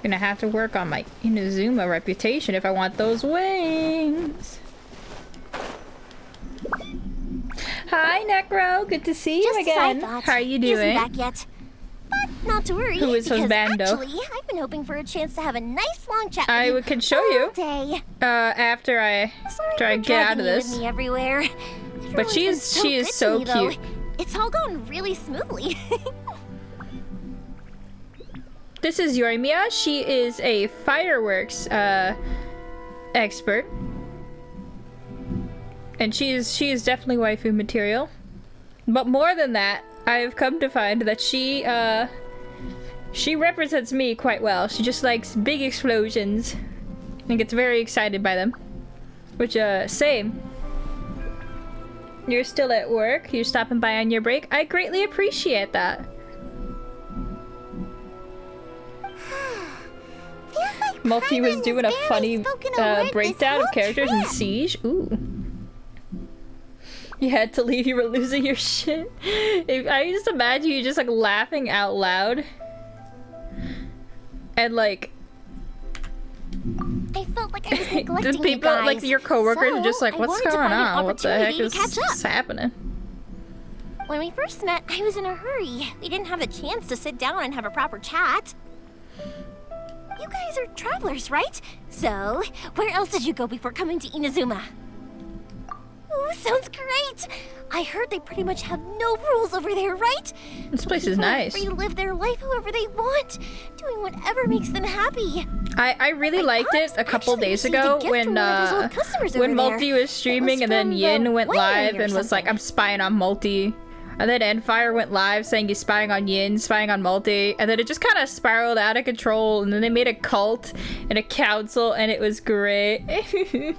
Gonna have to work on my Inazuma reputation if I want those wings. Hi, Necro. Good to see you again. How are you doing? He isn't back yet. But not to worry. Who is husbando? Actually, I've been hoping for a chance to have a nice long chat with I can show you. Day. After I try to get out of this. With me everywhere. But she is so cute. Though. It's all going really smoothly. This is Yoimiya. She is a fireworks expert. And she is definitely waifu material. But more than that, I've come to find that she represents me quite well. She just likes big explosions and gets very excited by them. Which, same. You're still at work? You're stopping by on your break? I greatly appreciate that. Multi was doing a funny breakdown of characters in Siege. Ooh. You had to leave, you were losing your shit. I just imagine you just like laughing out loud. And like... I felt like I was neglecting the people, you guys. like your coworkers So are just like, what's going on? What the heck is happening? When we first met, I was in a hurry. We didn't have the chance to sit down and have a proper chat. You guys are travelers, right? So, where else did you go before coming to Inazuma? Ooh, sounds great! I heard they pretty much have no rules over there, right? This place is nice. Free to live their life however they want, doing whatever makes them happy. I really liked it a couple days ago when Multi was streaming and then Yin went live and was like, I'm spying on Multi. And then Endfire went live saying he's spying on Yin, spying on Multi, and then it just kind of spiraled out of control, and then they made a cult and a council, and it was great. Dawn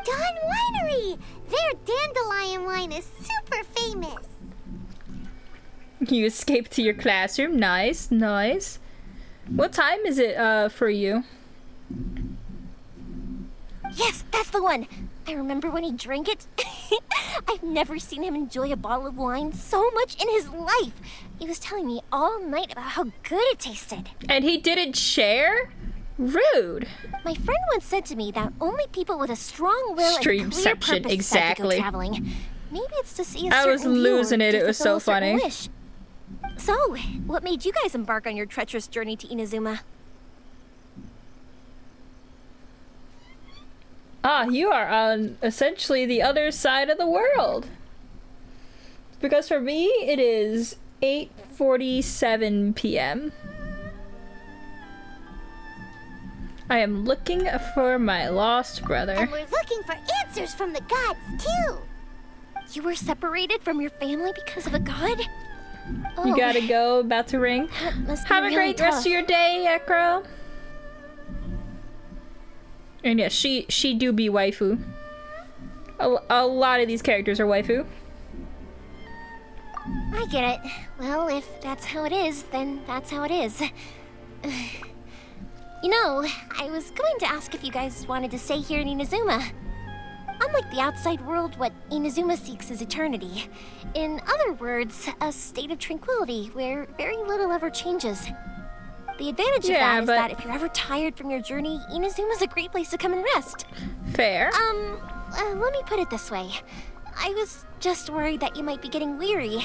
Winery! Their dandelion wine is super famous. You escaped to your classroom. Nice, nice. What time is it for you? Yes, that's the one. I remember when he drank it. I've never seen him enjoy a bottle of wine so much in his life. He was telling me all night about how good it tasted. And he didn't share? Rude. My friend once said to me that only people with a strong will and clear purpose decide to go traveling. Maybe it's to see a certain I was losing it. It was so funny. Wish. So, what made you guys embark on your treacherous journey to Inazuma? Ah, you are on essentially the other side of the world. Because for me, it is 8:47 p.m. I am looking for my lost brother. And we're looking for answers from the gods, too. You were separated from your family because of a god? Oh, you gotta go, about to ring. Have a great rest of your day, Ekro. And yeah, she do be waifu. A lot of these characters are waifu. I get it. Well, if that's how it is, then that's how it is. You know, I was going to ask if you guys wanted to stay here in Inazuma. Unlike the outside world, what Inazuma seeks is eternity. In other words, a state of tranquility where very little ever changes. The advantage of that is that if you're ever tired from your journey, Inazuma's a great place to come and rest. Fair. Let me put it this way. I was just worried that you might be getting weary.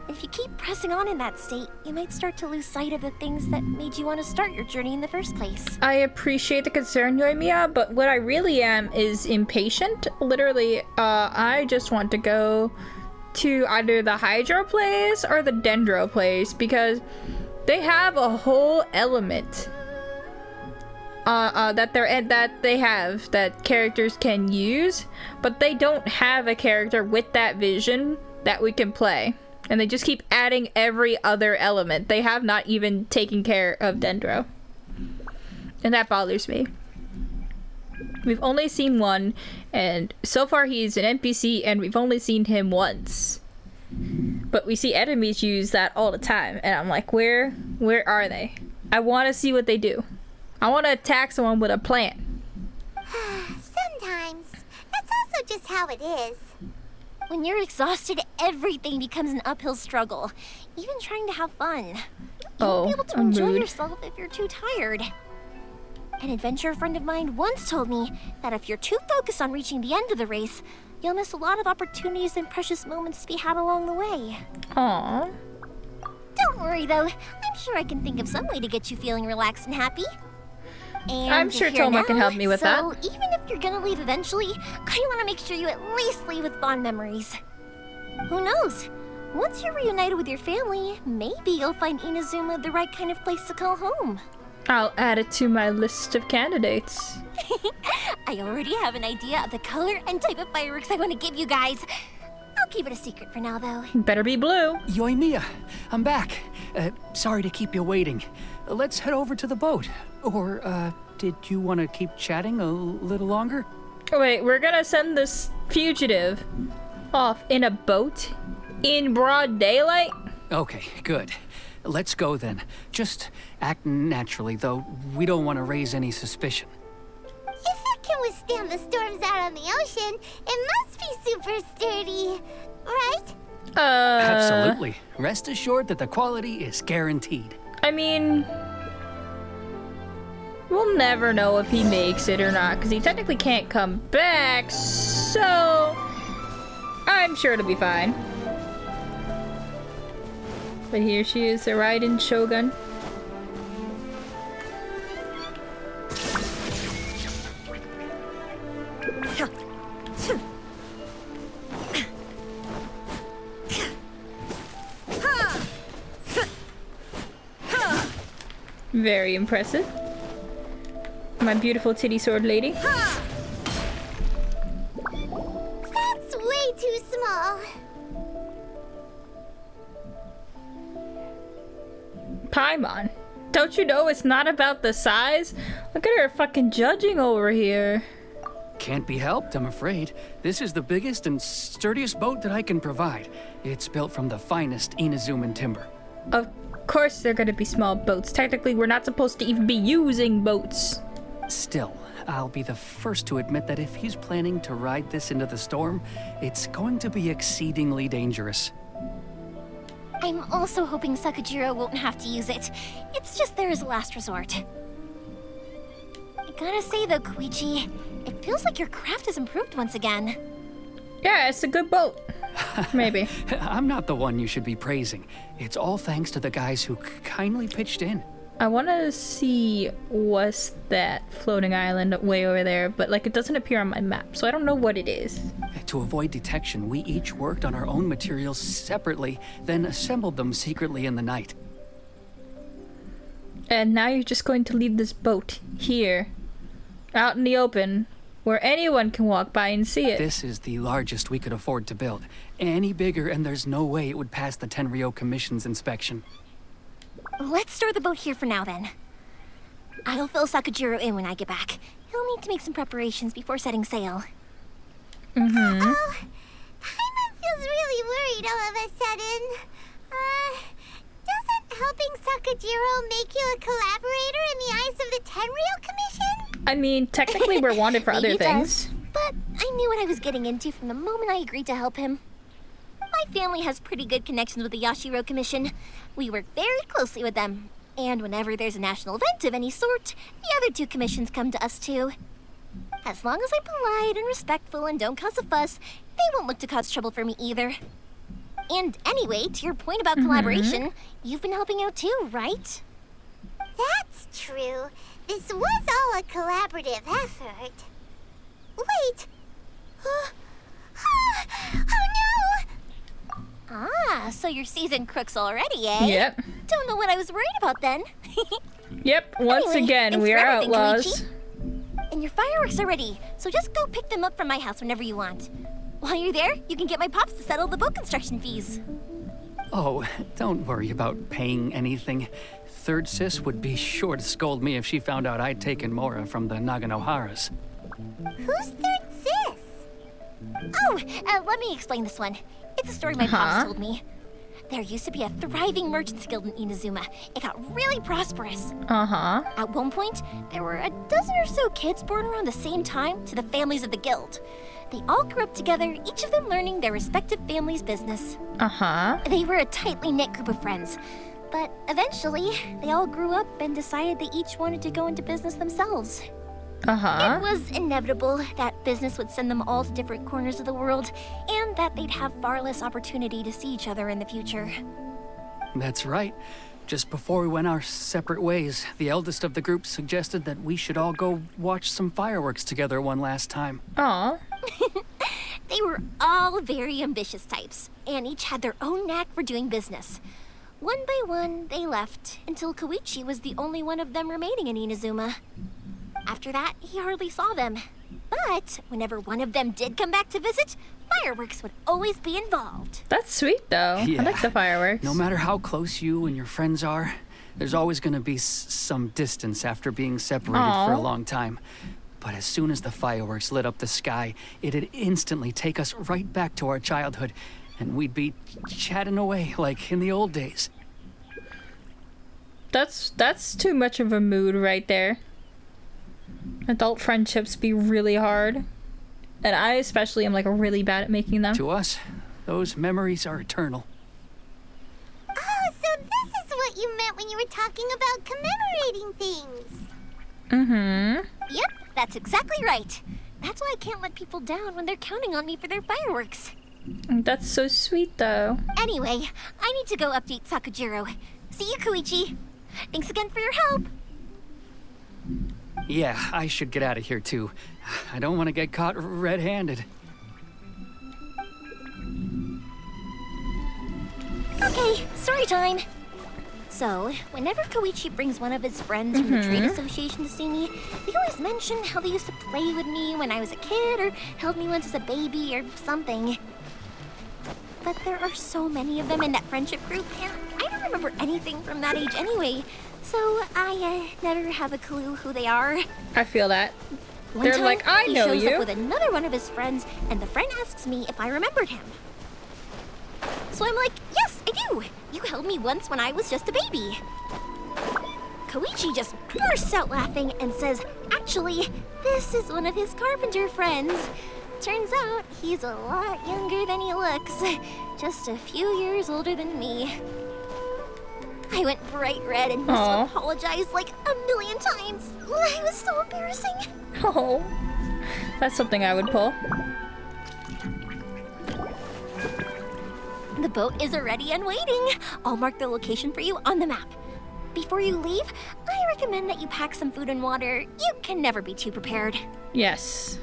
If you keep pressing on in that state, you might start to lose sight of the things that made you want to start your journey in the first place. I appreciate the concern, Yoimiya, but what I really am is impatient. Literally, I just want to go to either the Hydro place or the Dendro place because they have a whole element that characters can use, but they don't have a character with that vision that we can play. And they just keep adding every other element. They have not even taken care of Dendro. And that bothers me. We've only seen one, and so far he's an NPC, and we've only seen him once. But we see enemies use that all the time, and I'm like, where are they? I want to see what they do. I want to attack someone with a plan. Sometimes. That's also just how it is. When you're exhausted, everything becomes an uphill struggle. Even trying to have fun. You won't be able to enjoy yourself if you're too tired. An adventurer friend of mine once told me that if you're too focused on reaching the end of the race, you'll miss a lot of opportunities and precious moments to be had along the way. Aww. Don't worry though, I'm sure I can think of some way to get you feeling relaxed and happy. And I'm sure here Toma now, can help me with that. So even if you're gonna leave eventually, I want to make sure you at least leave with fond memories. Who knows? Once you're reunited with your family, maybe you'll find Inazuma the right kind of place to call home. I'll add it to my list of candidates. I already have an idea of the color and type of fireworks I want to give you guys. I'll keep it a secret for now, though. Better be blue. Yoimiya, I'm back. Sorry to keep you waiting. Let's head over to the boat. Or, did you want to keep chatting a little longer? Wait, we're gonna send this fugitive off in a boat? In broad daylight? Okay, good. Let's go then. Just act naturally, though we don't want to raise any suspicion. If it can withstand the storms out on the ocean, it must be super sturdy, right? Absolutely. Rest assured that the quality is guaranteed. I mean, we'll never know if he makes it or not, because he technically can't come back, so I'm sure it'll be fine. But here she is, the Raiden Shogun. Very impressive. My beautiful titty sword lady. That's way too small. Paimon, don't you know it's not about the size? Look at her fucking judging over here. Can't be helped, I'm afraid. This is the biggest and sturdiest boat that I can provide. It's built from the finest Inazuman timber. Of course they're gonna be small boats. Technically, we're not supposed to even be using boats. Still, I'll be the first to admit that if he's planning to ride this into the storm, it's going to be exceedingly dangerous. I'm also hoping Sakajiro won't have to use it. It's just there as a last resort. I gotta say though, Koichi, it feels like your craft has improved once again. Yeah, it's a good boat. Maybe. I'm not the one you should be praising. It's all thanks to the guys who kindly pitched in. I want to see what's that floating island way over there, but like it doesn't appear on my map, so I don't know what it is. To avoid detection, we each worked on our own materials separately, then assembled them secretly in the night. And now you're just going to leave this boat here, out in the open, where anyone can walk by and see it. This is the largest we could afford to build. Any bigger, and there's no way it would pass the Tenryou Commission's inspection. Let's store the boat here for now then. I'll fill Sakajiro in when I get back. He'll need to make some preparations before setting sail. Oh, Paimon feels really worried all of a sudden. Doesn't helping Sakajiro make you a collaborator in the eyes of the Tenryou Commission? I mean, technically we're wanted for other Maybe it things. does, but I knew what I was getting into from the moment I agreed to help him. My family has pretty good connections with the Yashiro Commission. We work very closely with them. And whenever there's a national event of any sort, the other two commissions come to us too. As long as I'm polite and respectful and don't cause a fuss, they won't look to cause trouble for me either. And anyway, to your point about collaboration, you've been helping out too, right? That's true. This was all a collaborative effort. Wait. Oh no! Ah, so you're seasoned crooks already, eh? Yep. Don't know what I was worried about then. Yep, once Anyway, again, thanks we for are everything, outlaws. Koichi. And your fireworks are ready, so just go pick them up from my house whenever you want. While you're there, you can get my pops to settle the boat construction fees. Oh, don't worry about paying anything. Third Sis would be sure to scold me if she found out I'd taken Mora from the Naganoharas. Who's Third Sis? Oh, let me explain this one. It's a story my pops told me. There used to be a thriving merchants guild in Inazuma. It got really prosperous. Uh-huh. At one point, there were a dozen or so kids born around the same time to the families of the guild. They all grew up together, each of them learning their respective family's business. Uh-huh. They were a tightly knit group of friends. But eventually, they all grew up and decided they each wanted to go into business themselves. Uh-huh. It was inevitable that business would send them all to different corners of the world, and that they'd have far less opportunity to see each other in the future. That's right. Just before we went our separate ways, the eldest of the group suggested that we should all go watch some fireworks together one last time. Aw. They were all very ambitious types, and each had their own knack for doing business. One by one, they left, until Koichi was the only one of them remaining in Inazuma. After that, he hardly saw them. But whenever one of them did come back to visit, fireworks would always be involved. That's sweet, though. Yeah. I like the fireworks. No matter how close you and your friends are, there's always going to be some distance after being separated for a long time. But as soon as the fireworks lit up the sky, it'd instantly take us right back to our childhood, and we'd be chatting away like in the old days. That's too much of a mood right there. Adult friendships be really hard. And I especially am like really bad at making them. To us, those memories are eternal. Oh, so this is what you meant when you were talking about commemorating things. Mm-hmm. Yep, that's exactly right. That's why I can't let people down when they're counting on me for their fireworks. That's so sweet, though. Anyway, I need to go update Sakujiro. See you, Koichi. Thanks again for your help. Yeah, I should get out of here too. I don't want to get caught red-handed. Okay, story time. So, whenever Koichi brings one of his friends from the trade association to see me, they always mention how they used to play with me when I was a kid or held me once as a baby or something. But there are so many of them in that friendship group, and I don't remember anything from that age anyway, so I never have a clue who they are. I feel that. One They're time, like, I he know shows you. up with another one of his friends, and the friend asks me if I remembered him. So I'm like, yes, I do. You held me once when I was just a baby. Koichi just bursts out laughing and says, actually, this is one of his carpenter friends. Turns out he's a lot younger than he looks. Just a few years older than me. I went bright red and must Aw. have apologized like a million times. It was so embarrassing. Oh. That's something I would pull. The boat is ready and waiting. I'll mark the location for you on the map. Before you leave, I recommend that you pack some food and water. You can never be too prepared. Yes.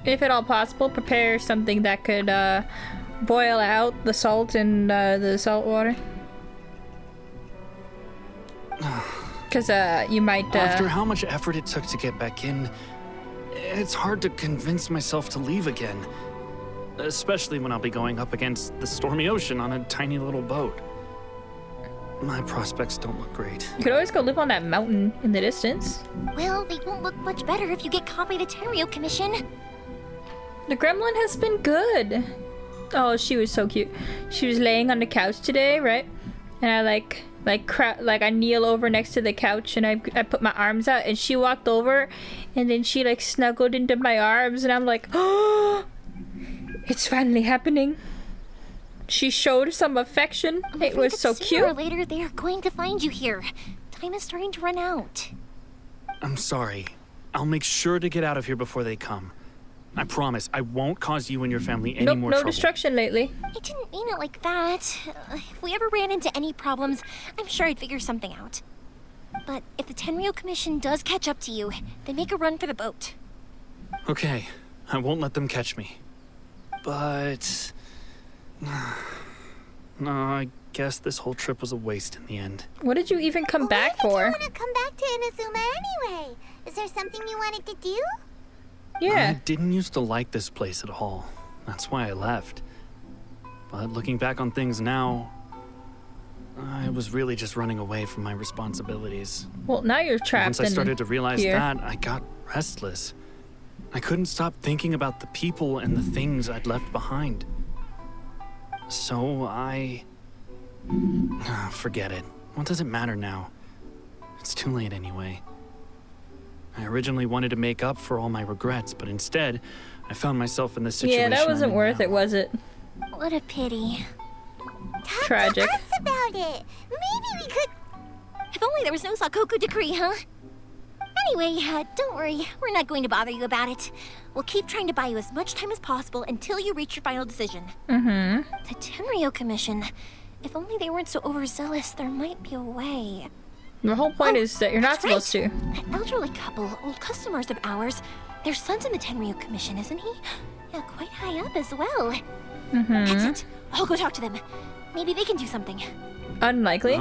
If at all possible, prepare something that could boil out the salt in the salt water. Because you might. After how much effort it took to get back in, it's hard to convince myself to leave again. Especially when I'll be going up against the stormy ocean on a tiny little boat. My prospects don't look great. You could always go live on that mountain in the distance. Well, they won't look much better if you get caught by the Tenryo Commission. The gremlin has been good. Oh, she was so cute. She was laying on the couch today, right? And I I kneel over next to the couch and I put my arms out and she walked over and then she like snuggled into my arms and I'm like, oh, it's finally happening. She showed some affection. It was so Sooner or cute. later, they are going to find you here. Time is starting to run out. I'm sorry. I'll make sure to get out of here before they come. I promise I won't cause you and your family any Nope, more no trouble. destruction lately. I didn't mean it like that. If we ever ran into any problems, I'm sure I'd figure something out. But if the Tenryo Commission does catch up to you, then make a run for the boat. Okay, I won't let them catch me. But... no, I guess this whole trip was a waste in the end. What did you even come back Why for? did you want to come back to Inazuma anyway? Is there something you wanted to do? I Yeah. didn't used to like this place at all. That's why I left. But looking back on things now, I was really just running away from my responsibilities. Well, now you're trapped Once I started to realize here. that, I got restless. I couldn't stop thinking about the people and the things I'd left behind. So forget it. What does it matter now? It's too late anyway. I originally wanted to make up for all my regrets, but instead, I found myself in this situation. Yeah, that wasn't worth it, was it? What a pity. Talk Tragic. to us about it. Maybe we could... If only there was no Sakoku decree, huh? Anyway, don't worry. We're not going to bother you about it. We'll keep trying to buy you as much time as possible until you reach your final decision. Mm-hmm. The Tenryo Commission. If only they weren't so overzealous, there might be a way. The whole point is that you're not That's supposed to. That elderly couple, old customers of ours, their son's in the Tenryo Commission, isn't he? Yeah, quite high up as well. Mm-hmm. That's it. I'll go talk to them. Maybe they can do something. Unlikely.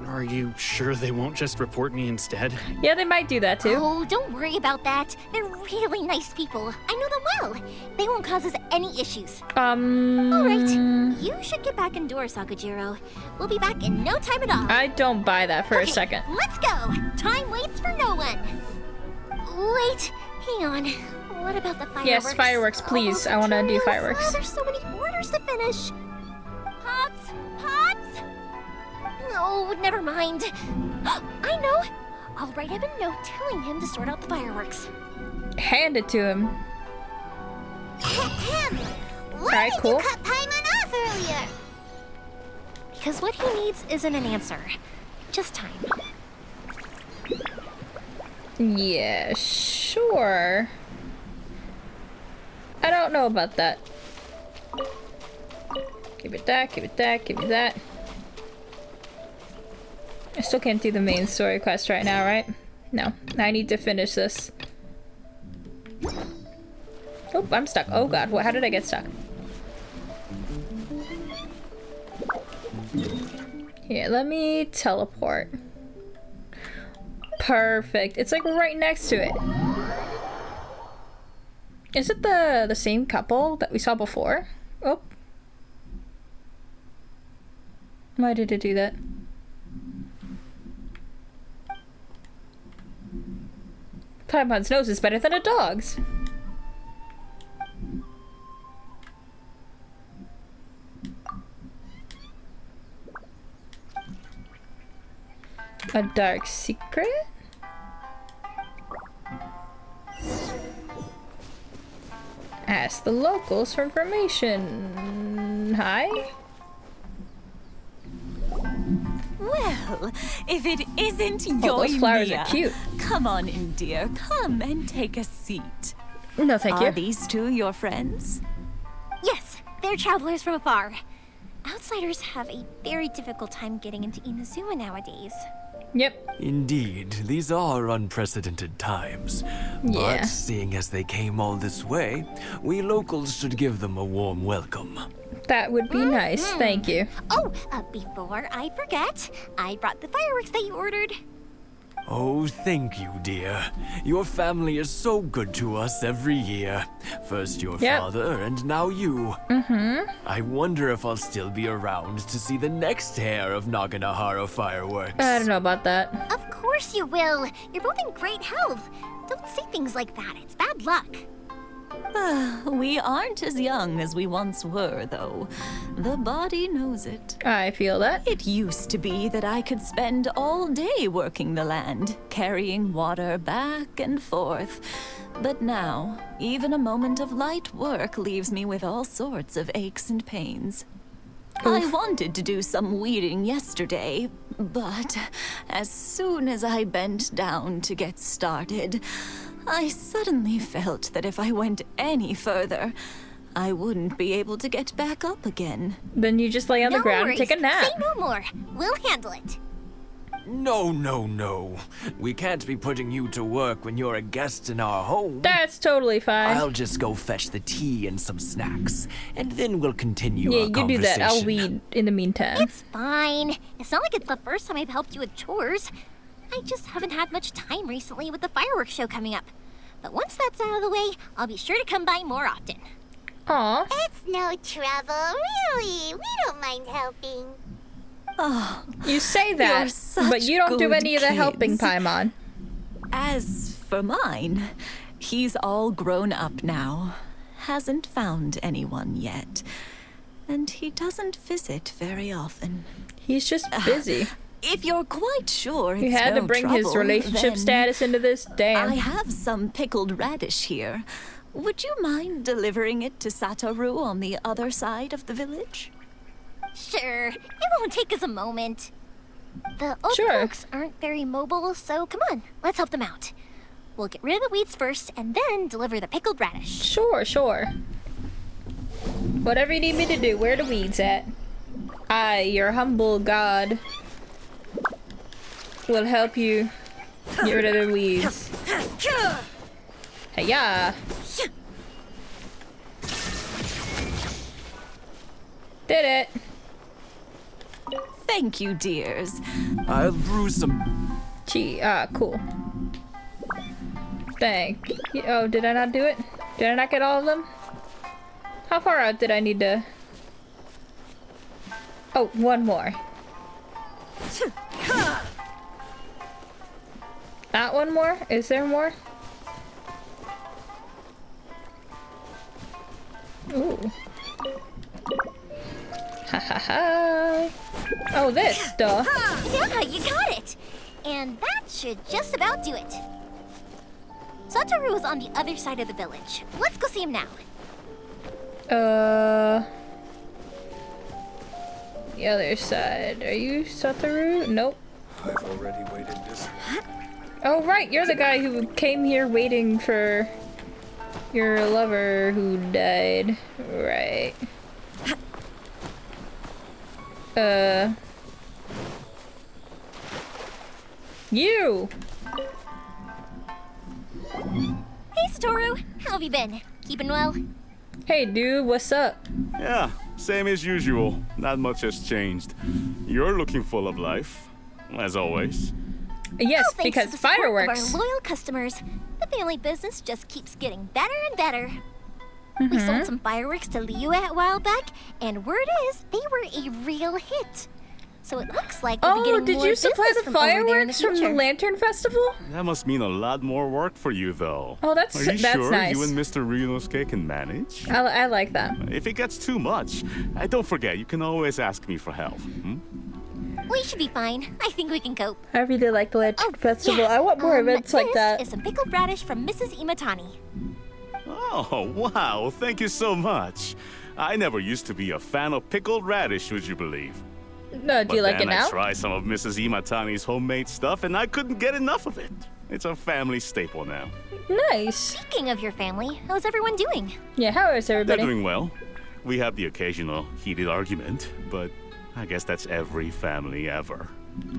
Are you sure they won't just report me instead? Yeah, they might do that too. Oh, don't worry about that. They're really nice people. I know them well. They won't cause us any issues. All right, you should get back indoors, Sakujiro. We'll be back in no time at all. I don't buy that for a Okay, second. Let's go. Time waits for no one. Wait, hang on. What about the fireworks? Yes, fireworks, please. Oh, I wanna do materials. fireworks. Oh, there's so many orders to finish. Pops, Pops. No, never mind. I know. I'll write him a note telling him to sort out the fireworks. Hand it to him. Ahem. Why Alright, did cool. you cut Paimon off earlier? Because what he needs isn't an answer, just time. Yeah, sure. I don't know about that. Give it that, give it that, give me that. I still can't do the main story quest right now, right? No, I need to finish this. Oh, I'm stuck. Oh god, how did I get stuck? Here, let me teleport. Perfect. It's like right next to it. Is it the same couple that we saw before? Oh. Why did it do that? Paimon's nose is better than a dog's. A dark secret? Ask the locals for information. Hi? Well, if it isn't Oh, your those flowers Mia, are cute. come on in, dear. Come and take a seat. No, thank Are you. these two your friends? Yes, they're travelers from afar. Outsiders have a very difficult time getting into Inazuma nowadays. Yep. Indeed, these are unprecedented times. Yeah. But seeing as they came all this way, we locals should give them a warm welcome. That would be nice. Thank you. Oh, before I forget, I brought the fireworks that you ordered. Oh, thank you, dear. Your family is so good to us every year. First your Yep. father, and now you. Mm-hmm. I wonder if I'll still be around to see the next hair of Naganahara fireworks. I don't know about that. Of course you will. You're both in great health. Don't say things like that. It's bad luck. We aren't as young as we once were, though. The body knows it. I feel that. It used to be that I could spend all day working the land, carrying water back and forth. But now, even a moment of light work leaves me with all sorts of aches and pains. I wanted to do some weeding yesterday, but as soon as I bent down to get started, I suddenly felt that if I went any further, I wouldn't be able to get back up again. Then you just lay on the No ground worries. and take a nap. Say no more. We'll handle it. No, no, no. We can't be putting you to work when you're a guest in our home. That's totally fine. I'll just go fetch the tea and some snacks, and then we'll continue Yeah, our you do conversation. that. I'll weed in the meantime. It's fine. It's not like it's the first time I've helped you with chores. I just haven't had much time recently with the fireworks show coming up. But once that's out of the way, I'll be sure to come by more often. Aw. It's no trouble, really. We don't mind helping. You say You're that, such but you don't do good any of the helping, kids. Paimon. As for mine, he's all grown up now. Hasn't found anyone yet. and he doesn't visit very often. He's just busy. If you're quite sure it's He had to no bring his trouble, relationship then status into this. Damn. I have some pickled radish here. Would you mind delivering it to Satoru on the other side of the village? Sure, it won't take us a moment. The old Sure. folks aren't very mobile, so come on, let's help them out. We'll get rid of the weeds first and then deliver the pickled radish. Sure. Whatever you need me to do, where are the weeds at? I, your humble god, will help you get rid of the weeds. Hey-ya! Did it! Thank you, dears. I'll brew some. Gee, cool. Thank you. Oh, did I not do it? Did I not get all of them? How far out did I need to... Oh, one more. Not one more? Is there more? Ooh. Ha ha ha. Oh, this stuff. Yeah, you got it! And that should just about do it. Satoru is on the other side of the village. Let's go see him now. The other side. Are you Satoru? Nope. I've already waited this long. Oh, right. You're the guy who came here waiting for your lover who died. Right. You! Hey, Satoru, how have you been? Keeping well? Hey, dude, what's up? Yeah, same as usual. Not much has changed. You're looking full of life, as always. Yes, Thanks to because the support fireworks. of our loyal customers, the family business just keeps getting better and better. We sold some fireworks to Liyue a while back, and word is they were a real hit. So it looks like we'll be Oh, getting did more you supply business the from over there in the fireworks from the future. Lantern Festival? That must mean a lot more work for you, though. Oh, that's Are you sure nice. you and Mr. Ryunosuke can manage? I like that. If it gets too much, don't forget, you can always ask me for help. We should be fine. I think we can cope. I really like the Lantern Festival. Yeah, I want more events like that. This is some pickled radish from Mrs. Imatani. Oh, wow, thank you so much. I never used to be a fan of pickled radish, would you believe? No, do you like it now? I tried some of Mrs. Imatani's homemade stuff, and I couldn't get enough of it. It's a family staple now. Nice. Speaking of your family, how's everyone doing? Yeah, how is They're everybody? doing well. We have the occasional heated argument, but I guess that's every family ever.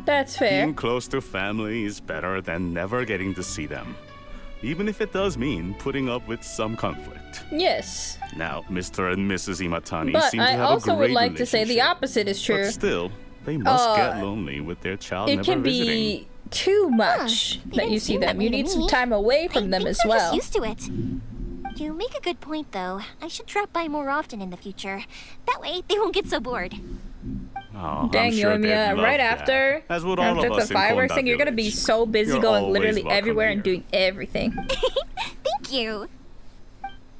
That's fair. Being close to family is better than never getting to see them, even if it does mean putting up with some conflict. Yes. Now, Mr. and Mrs. Imatani But seem to I have also a great would like to say the relationship. opposite is true. But still, they must get lonely with their child It never can visiting. be too much They that didn't you see seem that them. way You to need some me. time away from them I think as they're well. just used to it. You make a good point, though. I should drop by more often in the future. That way, they won't get so bored. Oh, Dang, I'm sure they'd Yoimiya, love right that. after As would all after of the us in fireworks Konda thing, you're gonna be Village. so busy You're going always literally welcome everywhere and here. doing everything. Thank you.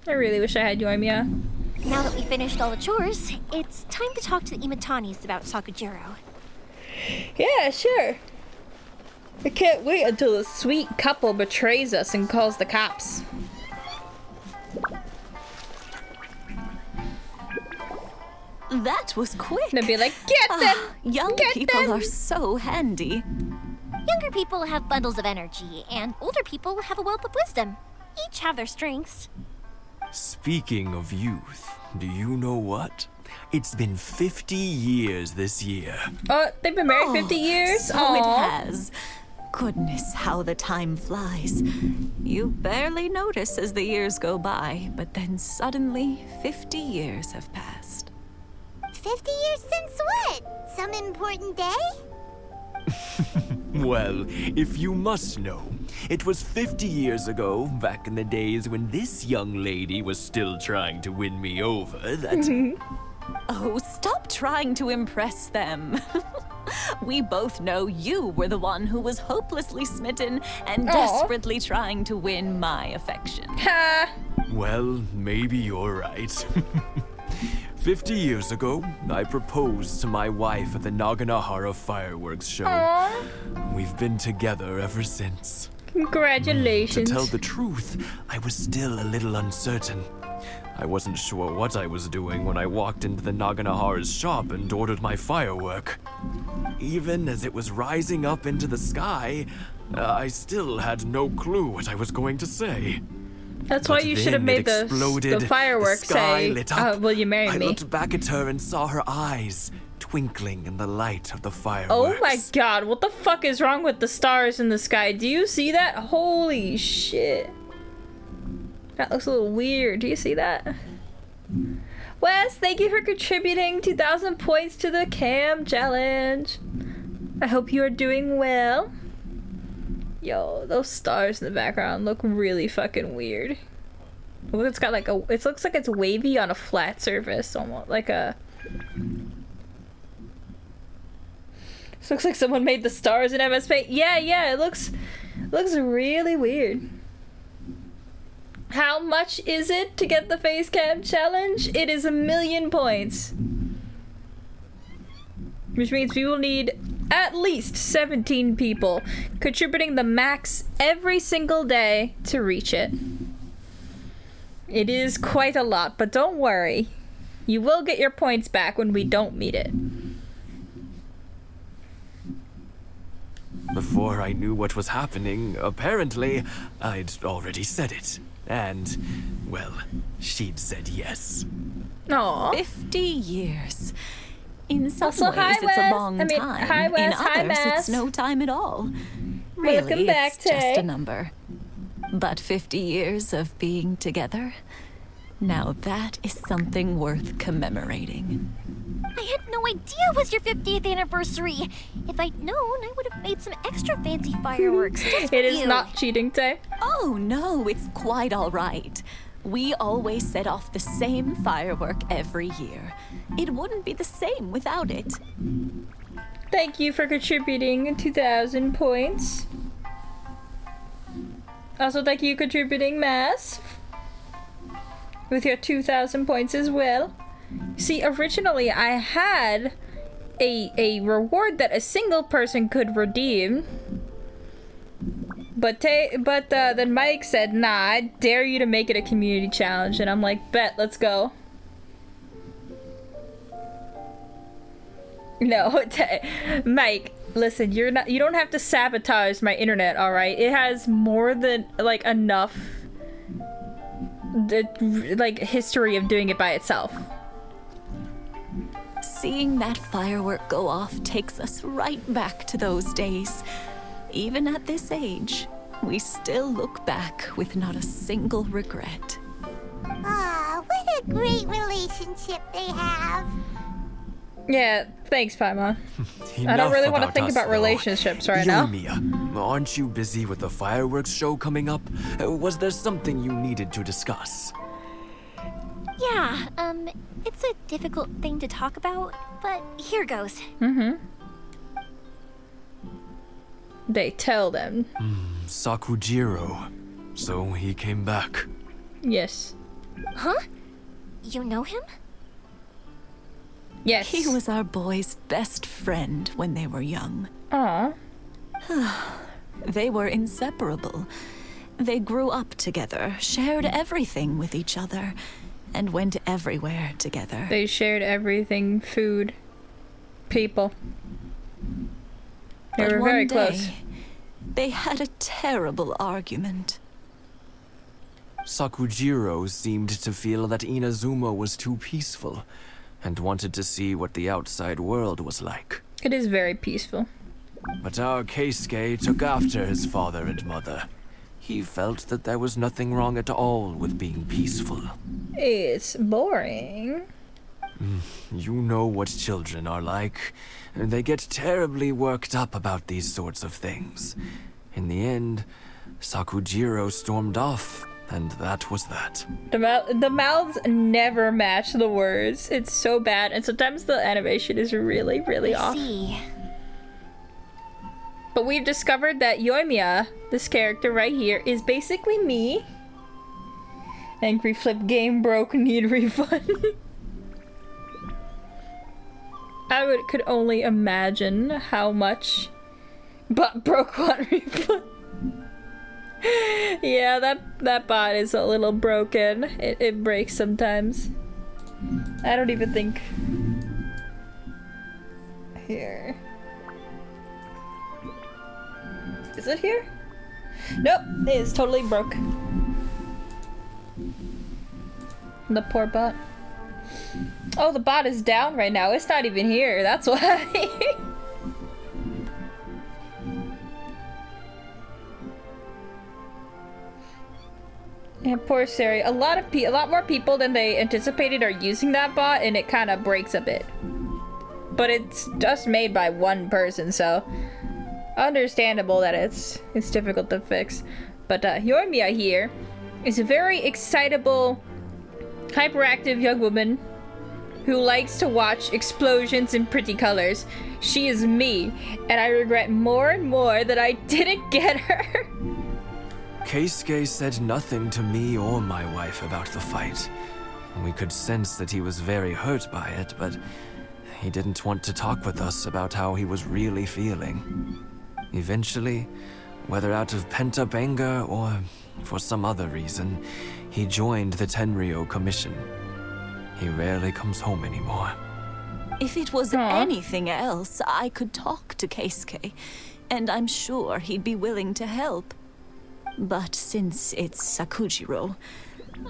I really wish I had Yoimiya. Now that we finished all the chores, it's time to talk to the Imatanis about Sakujiro. Yeah, sure. I can't wait until the sweet couple betrays us and calls the cops. That was quick. They'll be like, get them! Young Get people them! are so handy. Younger people have bundles of energy, and older people have a wealth of wisdom. Each have their strengths. Speaking of youth, do you know what? It's been 50 years this year. Oh, they've been married 50 years? So Aw. it has. Goodness, how the time flies. You barely notice as the years go by, but then suddenly 50 years have passed. 50 years since what? Some important day? Well, if you must know, it was 50 years ago, back in the days when this young lady was still trying to win me over, that... Oh, stop trying to impress them. We both know you were the one who was hopelessly smitten and Aw. desperately trying to win my affection. Ha! Well, maybe you're right. 50 years ago, I proposed to my wife at the Naganahara fireworks show. Aww. We've been together ever since. Congratulations. To tell the truth, I was still a little uncertain. I wasn't sure what I was doing when I walked into the Naganahara's shop and ordered my firework. Even as it was rising up into the sky, I still had no clue what I was going to say. That's why you should have made the fireworks say, will you marry me? I looked back at her and saw her eyes twinkling in the light of the fireworks. Oh my god, what the fuck is wrong with the stars in the sky? Do you see that? Holy shit. That looks a little weird. Do you see that? Wes, thank you for contributing 2,000 points to the cam challenge. I hope you are doing well. Yo, those stars in the background look really fucking weird. Look, it's got like a, it looks like it's wavy on a flat surface, almost like a. This looks like someone made the stars in MS Paint. Yeah, it looks really weird. How much is it to get the face cam challenge? It is 1,000,000 points. Which means we will need at least 17 people contributing the max every single day to reach it. It is quite a lot, but don't worry. You will get your points back when we don't meet it. Before I knew what was happening, apparently, I'd already said it. And, well, she'd said yes. Aww. 50 years. In some Also, ways, hi, it's Wes. a long I mean, time. hi, Wes. In Hi, others, Mass. it's no time at all. Welcome Really, back, it's just Tay. a number. But 50 years of being together, now that is something worth commemorating. I had no idea it was your 50th anniversary. If I'd known, I would have made some extra fancy fireworks just for It is you. not cheating, Tay. Oh no, it's quite all right. We always set off the same firework every year. It wouldn't be the same without it. Thank you for contributing 2,000 points. Also, thank you contributing Mass with your 2,000 points as well. See, originally I had a reward that a single person could redeem, but then Mike said, "Nah, I dare you to make it a community challenge," and I'm like, "Bet, let's go." No, Mike, listen, you don't have to sabotage my internet, all right? It has more than like enough like history of doing it by itself. Seeing that firework go off takes us right back to those days. Even at this age, we still look back with not a single regret. Aw, what a great relationship they have. Yeah, thanks, Paimon. I don't really want to think about relationships right now. Mia, aren't you busy with the fireworks show coming up? Was there something you needed to discuss? Yeah, it's a difficult thing to talk about, but here goes. They tell them. Sakujiro. So he came back. Yes. Huh? You know him? Yes. He was our boys' best friend when they were young. Aw. They were inseparable. They grew up together, shared everything with each other, and went everywhere together. They shared everything, food, people. They But were one very day, close. they had a terrible argument. Sakujiro seemed to feel that Inazuma was too peaceful and wanted to see what the outside world was like. It is very peaceful. But our Keisuke took after his father and mother. He felt that there was nothing wrong at all with being peaceful. It's boring. You know what children are like. They get terribly worked up about these sorts of things. In the end, Sakujiro stormed off, and that was that. The mouths never match the words. It's so bad, and sometimes the animation is really, really off. See. But we've discovered that Yoimiya, this character right here, is basically me. Angry flip, game broke, need refund. could only imagine how much bot broke one replay. Yeah, that bot is a little broken. It breaks sometimes. I don't even think... Here. Is it here? Nope, it is totally broke. The poor bot. Oh, the bot is down right now. It's not even here. That's why. Yeah, poor Sari. A lot more people than they anticipated are using that bot, and it kind of breaks a bit. But it's just made by one person, so understandable that it's difficult to fix. But Yormia here is a very excitable, hyperactive young woman who likes to watch explosions in pretty colors. She is me, and I regret more and more that I didn't get her. Keisuke said nothing to me or my wife about the fight. We could sense that he was very hurt by it, but he didn't want to talk with us about how he was really feeling. Eventually, whether out of pent-up anger or for some other reason, he joined the Tenryou Commission. He rarely comes home anymore. If it was anything else, I could talk to Keisuke, and I'm sure he'd be willing to help. But since it's Sakujiro,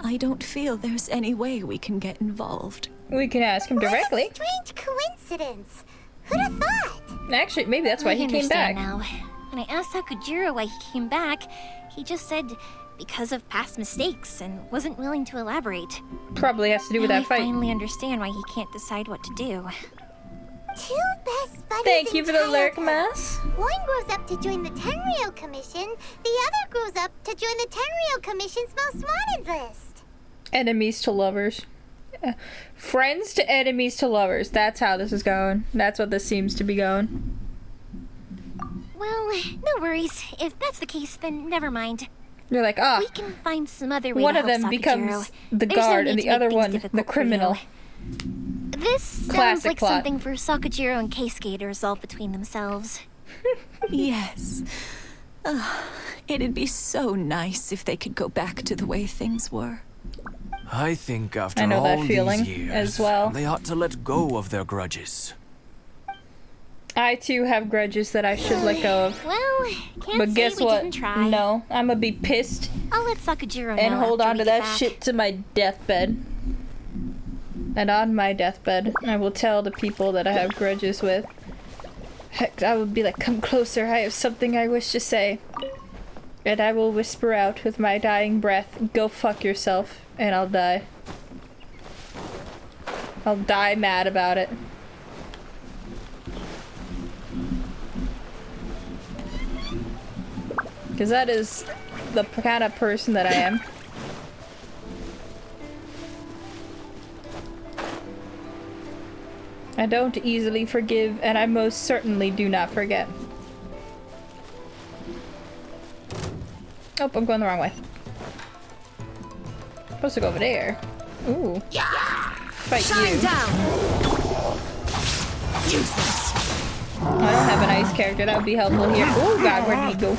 I don't feel there's any way we can get involved. We can ask him directly. What a strange coincidence. Who'd have thought? Actually, maybe that's why he came back. Now. When I asked Sakujiro why he came back, he just said because of past mistakes and wasn't willing to elaborate. Probably has to do with Now that fight. I finally understand why he can't decide what to do. Two best buddies. Thank you for the in lurk, childhood. Mass. One grows up to join the Tenryou Commission. The other grows up to join the Tenryou Commission's most wanted list. Enemies to lovers. Friends to enemies to lovers. That's how this is going. That's what this seems to be going. Well, no worries. If that's the case, then never mind. You're like, We can find some other way one to of help them Sakujiro. becomes the There's no guard need and to the make other things one difficult the for criminal. you. This sounds Classic like plot. something for Sakujiro and Keisuke to resolve between themselves. Yes. It'd be so nice if they could go back to the way things were. I think after I know all that feeling these years, as well. they ought to let go of their grudges. I too have grudges that I should let go of. Well, can't But say guess we what? didn't try. No, I'm gonna be pissed I'll let Sakujiro know and hold after on we to get that back. shit to my deathbed. And on my deathbed, I will tell the people that I have grudges with. Heck, I will be like, come closer, I have something I wish to say. And I will whisper out with my dying breath, go fuck yourself, and I'll die. I'll die mad about it. Because that is the kind of person that I am. I don't easily forgive, and I most certainly do not forget. Oh, I'm going the wrong way. I'm supposed to go over there. Ooh. Fight you. I don't have an ice character. That would be helpful here. Oh god, where did he go?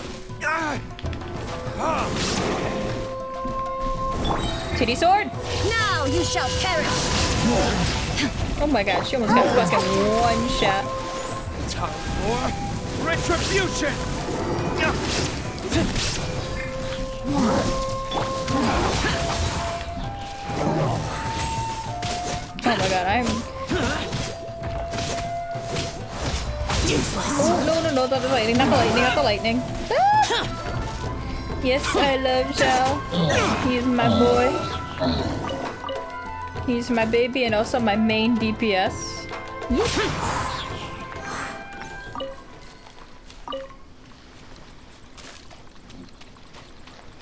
Titty sword! Now you shall perish. Oh my god, she almost got fucking one shot. Time for retribution. Oh my god, I'm... Oh, no, not the lightning, not the lightning, not the lightning. Ah! Yes, I love Zhao. He's my boy. He's my baby and also my main DPS.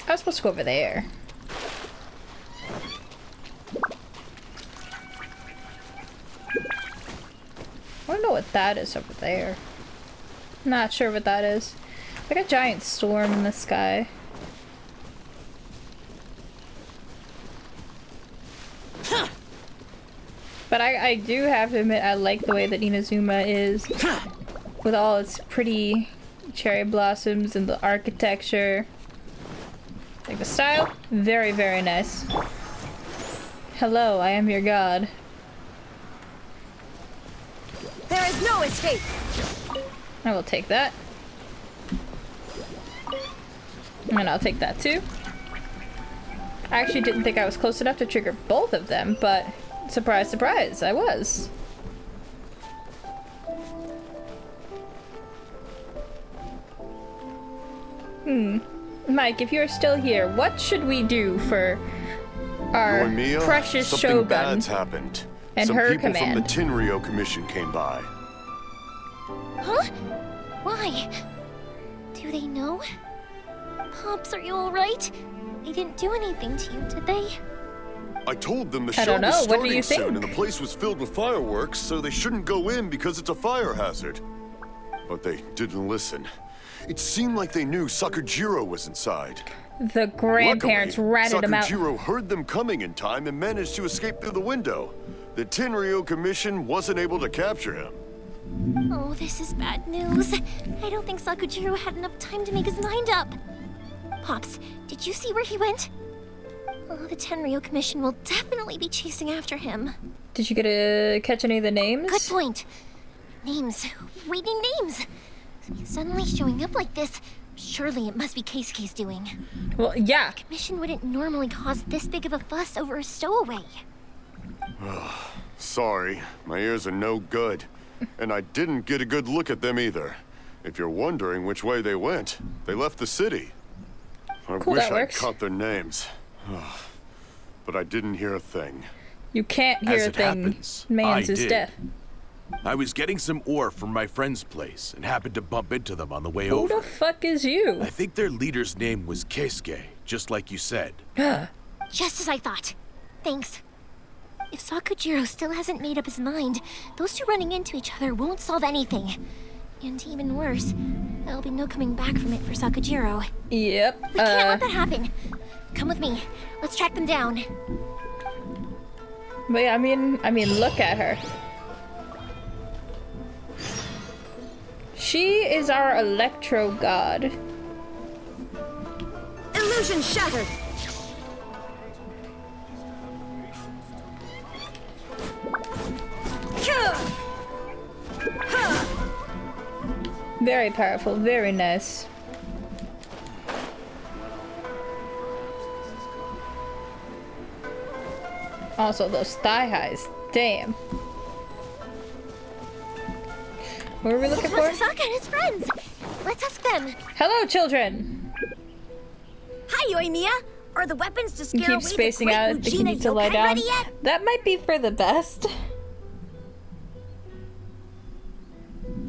I was supposed to go over there. I don't know what that is over there. Not sure what that is. Like a giant storm in the sky. But I do have to admit, I like the way that Inazuma is. With all its pretty cherry blossoms and the architecture. Like the style, very, very nice. Hello, I am your god. There is no escape. I will take that. And I'll take that too. I actually didn't think I was close enough to trigger both of them, but surprise, surprise, I was. Mike, if you're still here, what should we do for our Yoimiya, precious something Shogun bad's happened. and Some her people command? from the Tenryou Commission came by. Huh? Why? Do they know? Pops, are you alright? They didn't do anything to you, did they? I told them the I show don't know. was What do starting you soon think? and the place was filled with fireworks, so they shouldn't go in because it's a fire hazard. But they didn't listen. It seemed like they knew Sakujiro was inside. The grandparents Luckily, ratted him out. Sakujiro heard them coming in time and managed to escape through the window. The Tenryou Commission wasn't able to capture him. Oh, this is bad news. I don't think Sakujiro had enough time to make his mind up. Pops, did you see where he went? Oh, the Tenryou Commission will definitely be chasing after him. Did you get to catch any of the names? Good point. Names. We need names. Suddenly showing up like this, surely it must be Keisuke's doing. Well, yeah. Commission wouldn't normally cause this big of a fuss over a stowaway. Sorry, my ears are no good. And I didn't get a good look at them either. If you're wondering which way they went, they left the city. I Cool, wish that I'd works. caught their names. But I didn't hear a thing. You can't hear As a it thing. happens, Man's I is did. deaf. I was getting some ore from my friend's place and happened to bump into them on the way Who over. the fuck is you? I think their leader's name was Keisuke, just like you said. Just as I thought. Thanks. If Sakujiro still hasn't made up his mind, those two running into each other won't solve anything. And even worse, there'll be no coming back from it for Sakujiro. Yep. We can't let that happen. Come with me. Let's track them down. But yeah, I mean, look at her. She is our electro god. Illusion shattered. Very powerful, very nice. Also, those thigh highs. Damn. What are we looking It's for? Masasaka and his friends. Let's ask them. Hello, children! Hi, Yoimiya. Are the weapons to You scare away keep spacing the out. great I think you Mujina need to lie yokai down. ready yet? That might be for the best.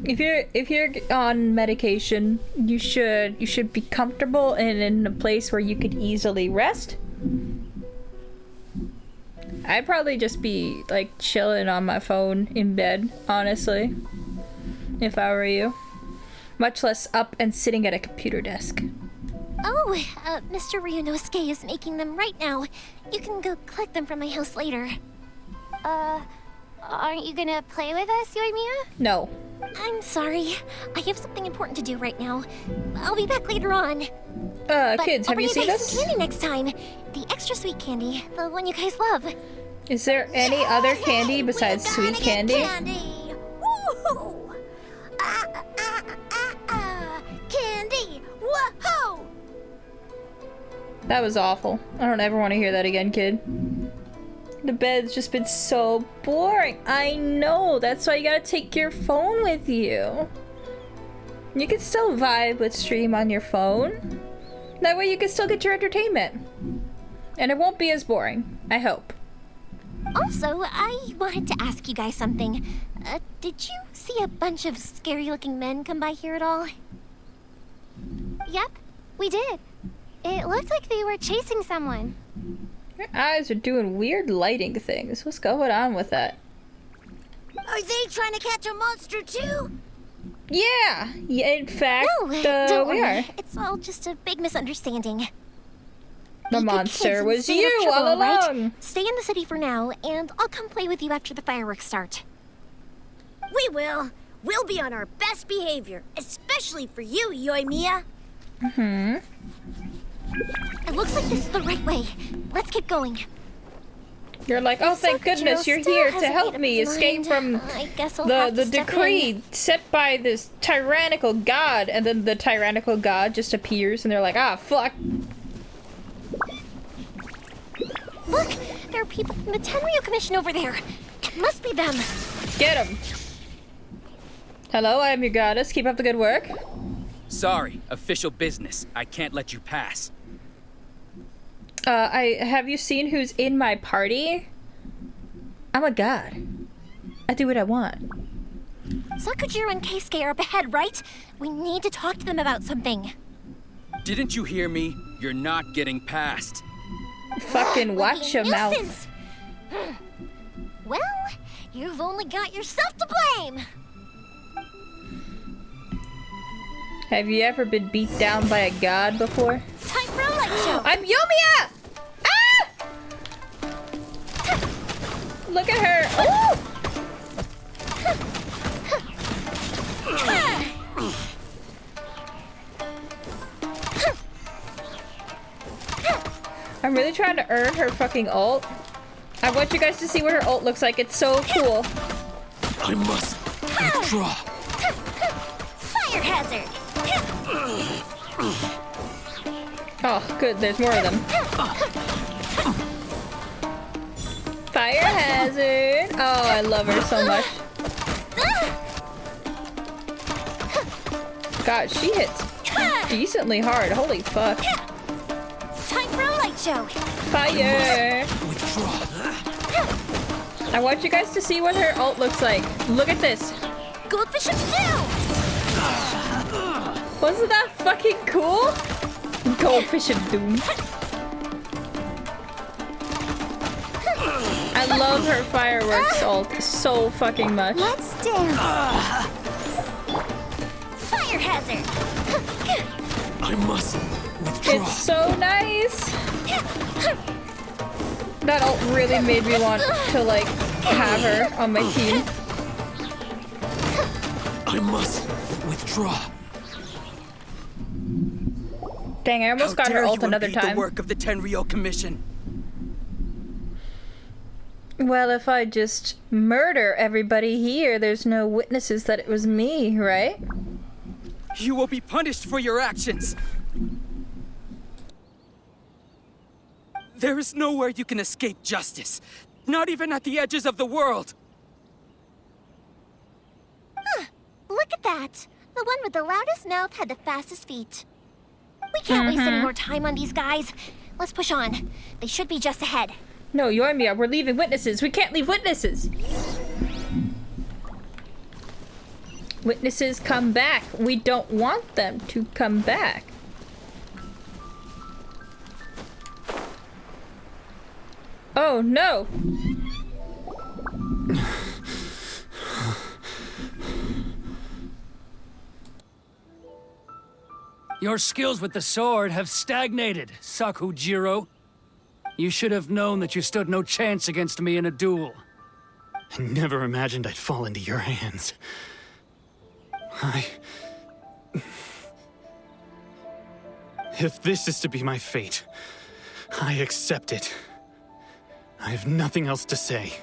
If you're on medication, you should be comfortable and in a place where you could easily rest. I'd probably just be like chilling on my phone in bed, honestly, if I were you. Much less up and sitting at a computer desk. Oh, Mr. Ryunosuke is making them right now. You can go collect them from my house later. Aren't you gonna play with us, Yoimiya? No. I'm sorry. I have something important to do right now. I'll be back later on. But Kids, I'll have bring you seen guys this? some candy next time. The extra sweet candy, the one you guys love. Is there any other candy besides We're sweet gonna candy? get candy. Woohoo! Candy! Whoa! That was awful. I don't ever want to hear that again, kid. The bed's just been so boring. I know. That's why you gotta take your phone with you. You can still vibe with stream on your phone. That way you can still get your entertainment. And it won't be as boring. I hope. Also, I wanted to ask you guys something. Did you see a bunch of scary-looking men come by here at all? Yep, we did. It looked like they were chasing someone. Your eyes are doing weird lighting things. What's going on with that? Are they trying to catch a monster too? Yeah! In fact, No, don't we worry. are. It's all just a big misunderstanding. The Be good monster kids and was stay out of you trouble, all all right? along. Stay in the city for now, and I'll come play with you after the fireworks start. We will. We'll be on our best behavior, especially for you, Yoimiya. Mm-hmm. It looks like this is the right way. Let's get going. You're like, oh, thank goodness you're here to help me escape from I guess I'll have the to step decree in. set by this tyrannical god. And then the tyrannical god just appears and they're like, ah, fuck. Look, there are people from the Tenryu Commission over there. It must be them. Get him. Hello, I am your goddess. Keep up the good work. Sorry, official business. I can't let you pass. Have you seen who's in my party? I'm a god. I do what I want. Sakujiro and Keisuke are up ahead, right? We need to talk to them about something. Didn't you hear me? You're not getting past. Fucking watch your mouth. Nuisance. Well, you've only got yourself to blame. Have you ever been beat down by a god before? Time for a light show. I'm Yoimiya! Ah! Look at her. Oh! I'm really trying to earn her fucking ult. I want you guys to see what her ult looks like. It's so cool. I must withdraw. Fire hazard. Oh, good. There's more of them. Fire hazard. Oh, I love her so much. God, she hits decently hard. Holy fuck. Time for a light show. Fire. I want you guys to see what her ult looks like. Look at this. Goldfish of Doom. Wasn't that fucking cool? Goldfish of Doom. I love her fireworks ult so fucking much. Let's dance. Fire hazard. I must withdraw. It's so nice. That ult really made me want to like have her on my team. I must withdraw. Dang, I almost got her ult another time. The work of the Tenryu Commission. Well, if I just murder everybody here, there's no witnesses that it was me, right? You will be punished for your actions. There is nowhere you can escape justice. Not even at the edges of the world. Huh. Look at that. The one with the loudest mouth had the fastest feet. We can't waste any more time on these guys. Let's push on. They should be just ahead. No, Yoimiya, we're leaving witnesses. We can't leave witnesses. Witnesses come back. We don't want them to come back. Oh, no. Your skills with the sword have stagnated, Sakujiro. You should have known that you stood no chance against me in a duel. I never imagined I'd fall into your hands. If this is to be my fate, I accept it. I have nothing else to say.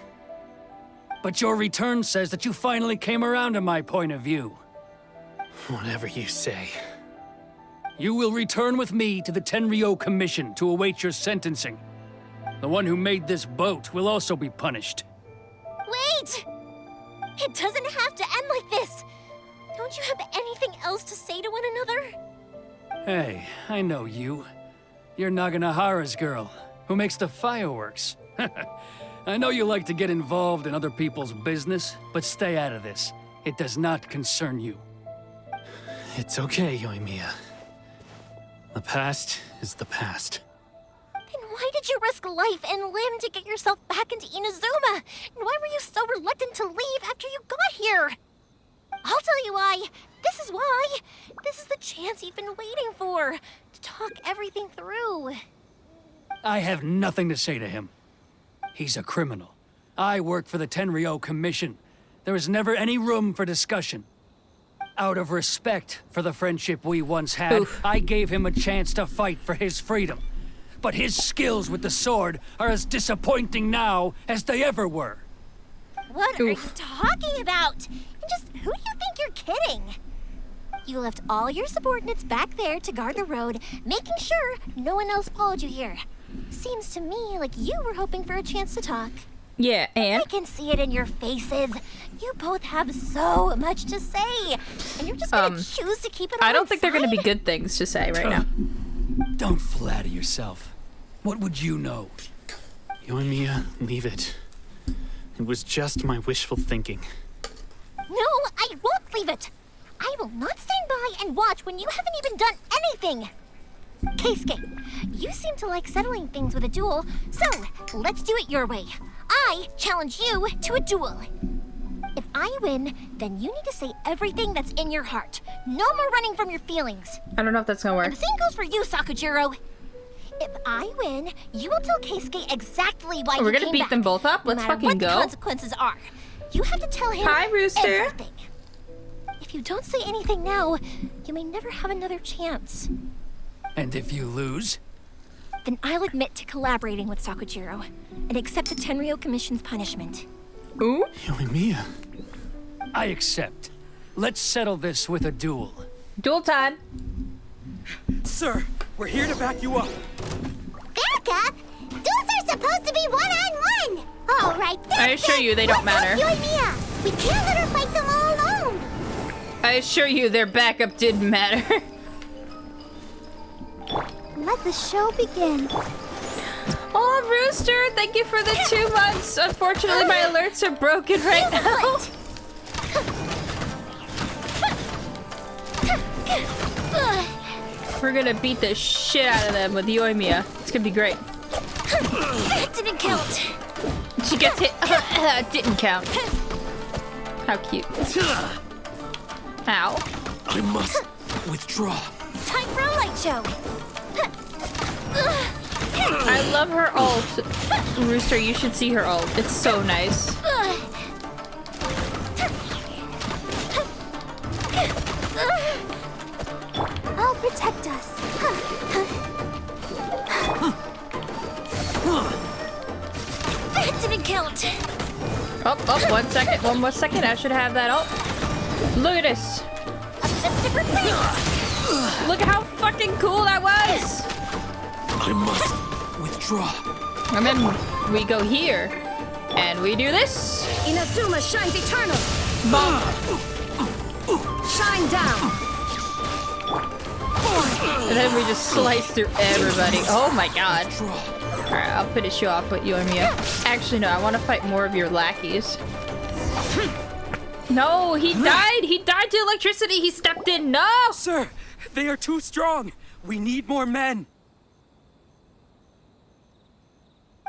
But your return says that you finally came around to my point of view. Whatever you say. You will return with me to the Tenryu Commission to await your sentencing. The one who made this boat will also be punished. Wait! It doesn't have to end like this. Don't you have anything else to say to one another? Hey, I know you. You're Naganohara's girl, who makes the fireworks. I know you like to get involved in other people's business, but stay out of this. It does not concern you. It's okay, Yoimiya. The past is the past. Then why did you risk life and limb to get yourself back into Inazuma? And why were you so reluctant to leave after you got here? I'll tell you why. This is why. This is the chance you've been waiting for. To talk everything through. I have nothing to say to him. He's a criminal. I work for the Tenryou Commission. There is never any room for discussion. Out of respect for the friendship we once had, I gave him a chance to fight for his freedom. But his skills with the sword are as disappointing now as they ever were. What are you talking about? And just who do you think you're kidding? You left all your subordinates back there to guard the road, making sure no one else followed you here. Seems to me like you were hoping for a chance to talk. Yeah, and? I can see it in your faces. You both have so much to say, and you're just gonna choose to keep it all I don't think they're gonna be inside? good things to say right now. Don't flatter yourself. What would you know? Yoimiya, leave it. It was just my wishful thinking. No, I won't leave it. I will not stand by and watch when you haven't even done anything. Keisuke, you seem to like settling things with a duel, so let's do it your way. I challenge you to a duel. If I win, then you need to say everything that's in your heart. No more running from your feelings. I don't know if that's gonna work. And the same goes for you, Sakujiro. If I win, you will tell Keisuke exactly why We're you gonna came beat back, them both up? Let's no matter fucking what go. the consequences are. You have to tell him Hi, Rooster. everything. If you don't say anything now, you may never have another chance. And if you lose? Then I'll admit to collaborating with Sakujiro and accept the Tenryou Commission's punishment. Ooh? Yoimiya. I accept. Let's settle this with a duel. Duel time. Sir, we're here to back you up. Back up? Duels are supposed to be one-on-one! All right, I assure you they don't matter. Yoimiya. We can't let her fight them all alone! I assure you their backup didn't matter. Let the show begin. Oh, Rooster, thank you for the 2 months. Unfortunately, my alerts are broken right now. We're gonna beat the shit out of them with Yoimiya. It's gonna be great. That didn't count. She gets hit. Didn't count. How cute. Ow. I must withdraw. Time for a light show. I love her ult. Rooster, you should see her ult. It's so nice. I'll protect us. That didn't count. Oh, 1 second. 1 more second. I should have that ult. Look at this. That's different things. Look at how fucking cool that was. I must withdraw. And then we go here. And we do this. Inazuma shines eternal. Bonk. Shine down. And then we just slice through everybody. Oh my god. Alright, I'll finish you off with Yoimiya. Actually, no, I want to fight more of your lackeys. No, he died! He died to electricity! He stepped in! No! Sir, they are too strong. We need more men.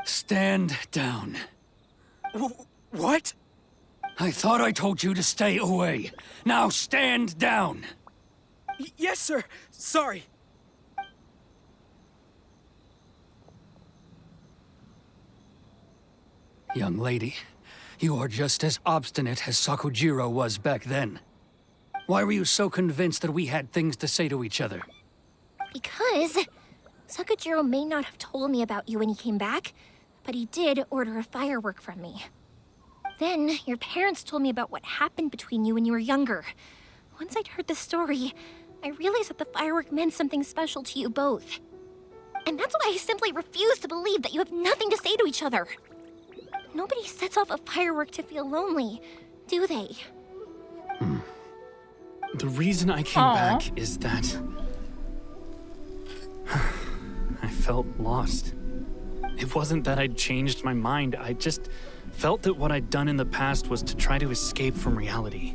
Stand down. What? I thought I told you to stay away. Now stand down. Yes, sir. Sorry. Young lady, you are just as obstinate as Sakujiro was back then. Why were you so convinced that we had things to say to each other? Because Sakujiro may not have told me about you when he came back, but he did order a firework from me. Then your parents told me about what happened between you when you were younger. Once I'd heard the story, I realized that the firework meant something special to you both. And that's why I simply refuse to believe that you have nothing to say to each other. Nobody sets off a firework to feel lonely, do they? The reason I came back is that I felt lost. It wasn't that I'd changed my mind. I just felt that what I'd done in the past was to try to escape from reality.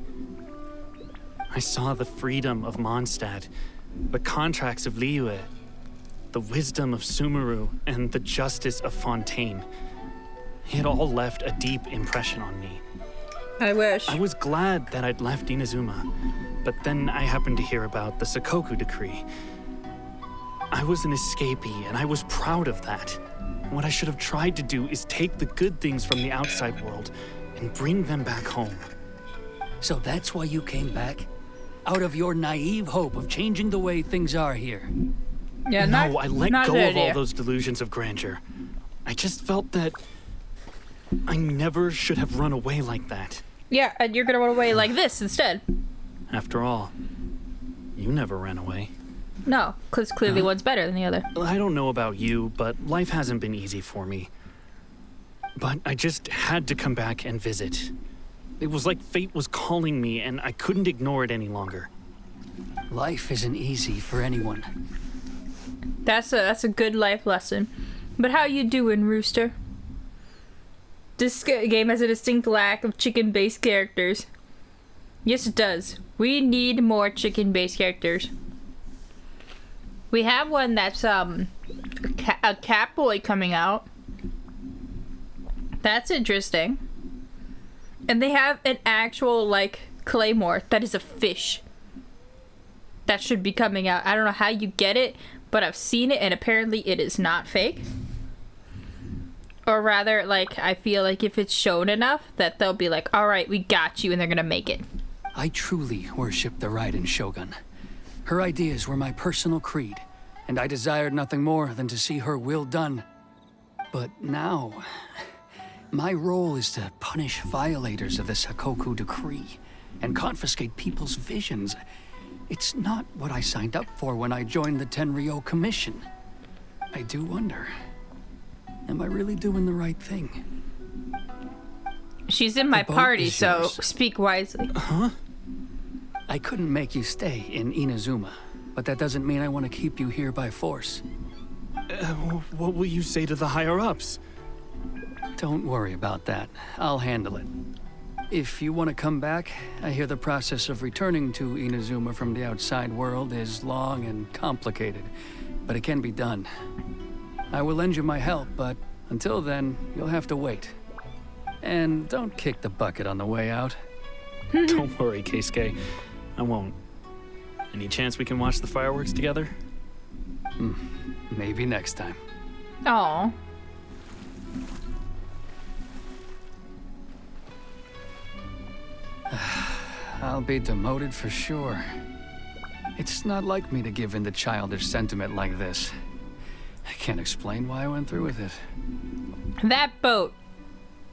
I saw the freedom of Mondstadt, the contracts of Liyue, the wisdom of Sumeru, and the justice of Fontaine. It all left a deep impression on me. I wish. I was glad that I'd left Inazuma, but then I happened to hear about the Sakoku decree. I was an escapee, and I was proud of that. What I should have tried to do is take the good things from the outside world and bring them back home. So that's why you came back? Out of your naive hope of changing the way things are here? Yeah, no, I let go of all idea. those delusions of grandeur. I just felt that I never should have run away like that. Yeah, and you're gonna run away like this instead. After all, you never ran away. No, because clearly one's better than the other. I don't know about you, but life hasn't been easy for me. But I just had to come back and visit. It was like fate was calling me, and I couldn't ignore it any longer. Life isn't easy for anyone. That's a good life lesson. But how you doing, Rooster? This game has a distinct lack of chicken-based characters. Yes, it does. We need more chicken-based characters. We have one that's a cat boy coming out. That's interesting. And they have an actual, like, claymore that is a fish. That should be coming out. I don't know how you get it, but I've seen it and apparently it is not fake. Or rather, like, I feel like if it's shown enough that they'll be like, alright, we got you, and they're gonna make it. I truly worship the Raiden Shogun. Her ideas were my personal creed, and I desired nothing more than to see her will done. But now, my role is to punish violators of the Sakoku decree and confiscate people's visions. It's not what I signed up for when I joined the Tenryo Commission. I do wonder, am I really doing the right thing? She's in my party, so yours. speak wisely. Huh? I couldn't make you stay in Inazuma, but that doesn't mean I want to keep you here by force. What will you say to the higher-ups? Don't worry about that. I'll handle it. If you want to come back, I hear the process of returning to Inazuma from the outside world is long and complicated, but it can be done. I will lend you my help, but until then, you'll have to wait. And don't kick the bucket on the way out. Don't worry, Keisuke. I won't. Any chance we can watch the fireworks together? Maybe next time. Aw. I'll be demoted for sure. It's not like me to give in to childish sentiment like this. I can't explain why I went through with it. That boat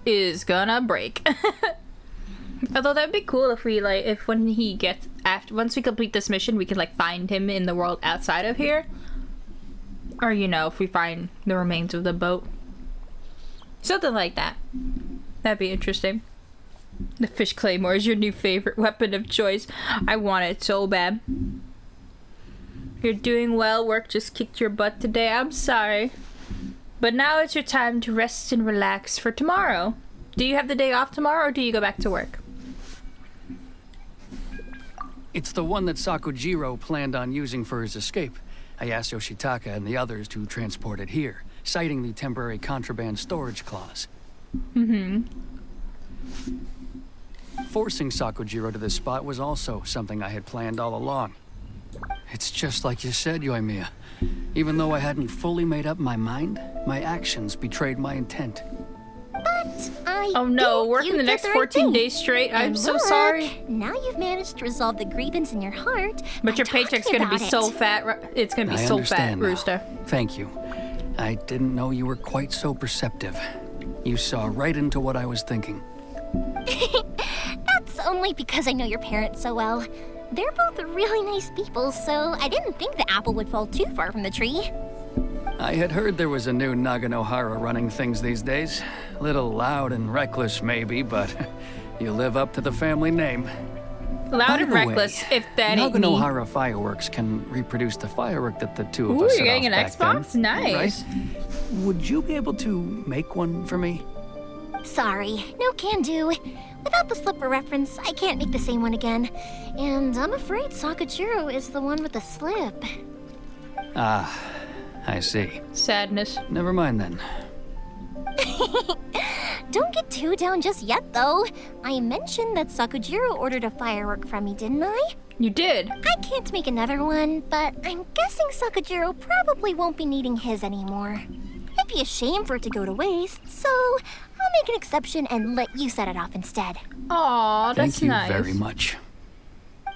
is gonna break. Although that'd be cool if we, like, if when he gets, once we complete this mission, we can, like, find him in the world outside of here. Or, you know, if we find the remains of the boat. Something like that. That'd be interesting. The fish claymore is your new favorite weapon of choice. I want it so bad. You're doing well. Work just kicked your butt today. I'm sorry. But now it's your time to rest and relax for tomorrow. Do you have the day off tomorrow, or do you go back to work? It's the one that Sakujiro planned on using for his escape. I asked Yoshitaka and the others to transport it here, citing the temporary contraband storage clause. Forcing Sakujiro to this spot was also something I had planned all along. It's just like you said, Yoimiya. Even though I hadn't fully made up my mind, my actions betrayed my intent. But I Oh no, think working you the did next right 14 thing. days straight? I'm And so look, sorry. Now you've managed to resolve the grievance in your heart. But by your paycheck's talking gonna be about so it. fat. It's gonna be I so fat, understand now. Rooster. Thank you. I didn't know you were quite so perceptive. You saw right into what I was thinking. That's only because I know your parents so well. They're both really nice people, so I didn't think the apple would fall too far from the tree. I had heard there was a new Naganohara running things these days. A little loud and reckless, maybe, but you live up to the family name. Loud By and the reckless, way, if that ain't me. Naganohara fireworks can reproduce the firework that the two of Ooh, us you're set getting off an back Xbox? then, Nice. right? Would you be able to make one for me? Sorry, no can do. Without the slipper reference, I can't make the same one again. And I'm afraid Sakujiro is the one with the slip. Ah, I see. Sadness. Never mind then. Don't get too down just yet, though. I mentioned that Sakujiro ordered a firework from me, didn't I? You did. I can't make another one, but I'm guessing Sakujiro probably won't be needing his anymore. might be a shame for it to go to waste, so I'll make an exception and let you set it off instead. Aw, that's nice. Thank you very much.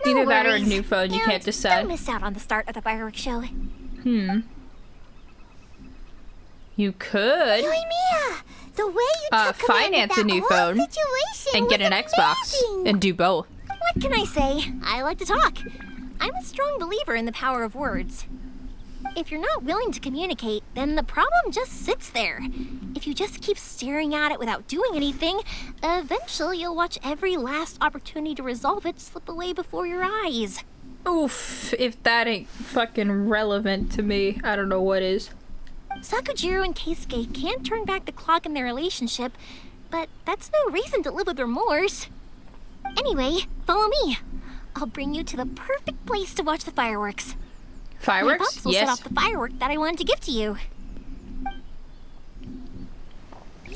Either No that or a worries. new phone, you And can't decide. Don't miss out on the start of the fireworks show. You could Yoimiya, the way you took command finance of a that new whole phone situation and get was an Xbox amazing. and do both. What can I say? I like to talk. I'm a strong believer in the power of words. If you're not willing to communicate, then the problem just sits there. If you just keep staring at it without doing anything, eventually you'll watch every last opportunity to resolve it slip away before your eyes. Oof, if that ain't fucking relevant to me, I don't know what is. Sakujiro and Keisuke can't turn back the clock in their relationship, but that's no reason to live with remorse. Anyway, follow me. I'll bring you to the perfect place to watch the fireworks. My Fireworks? pops will set off the firework that I wanted to give to you.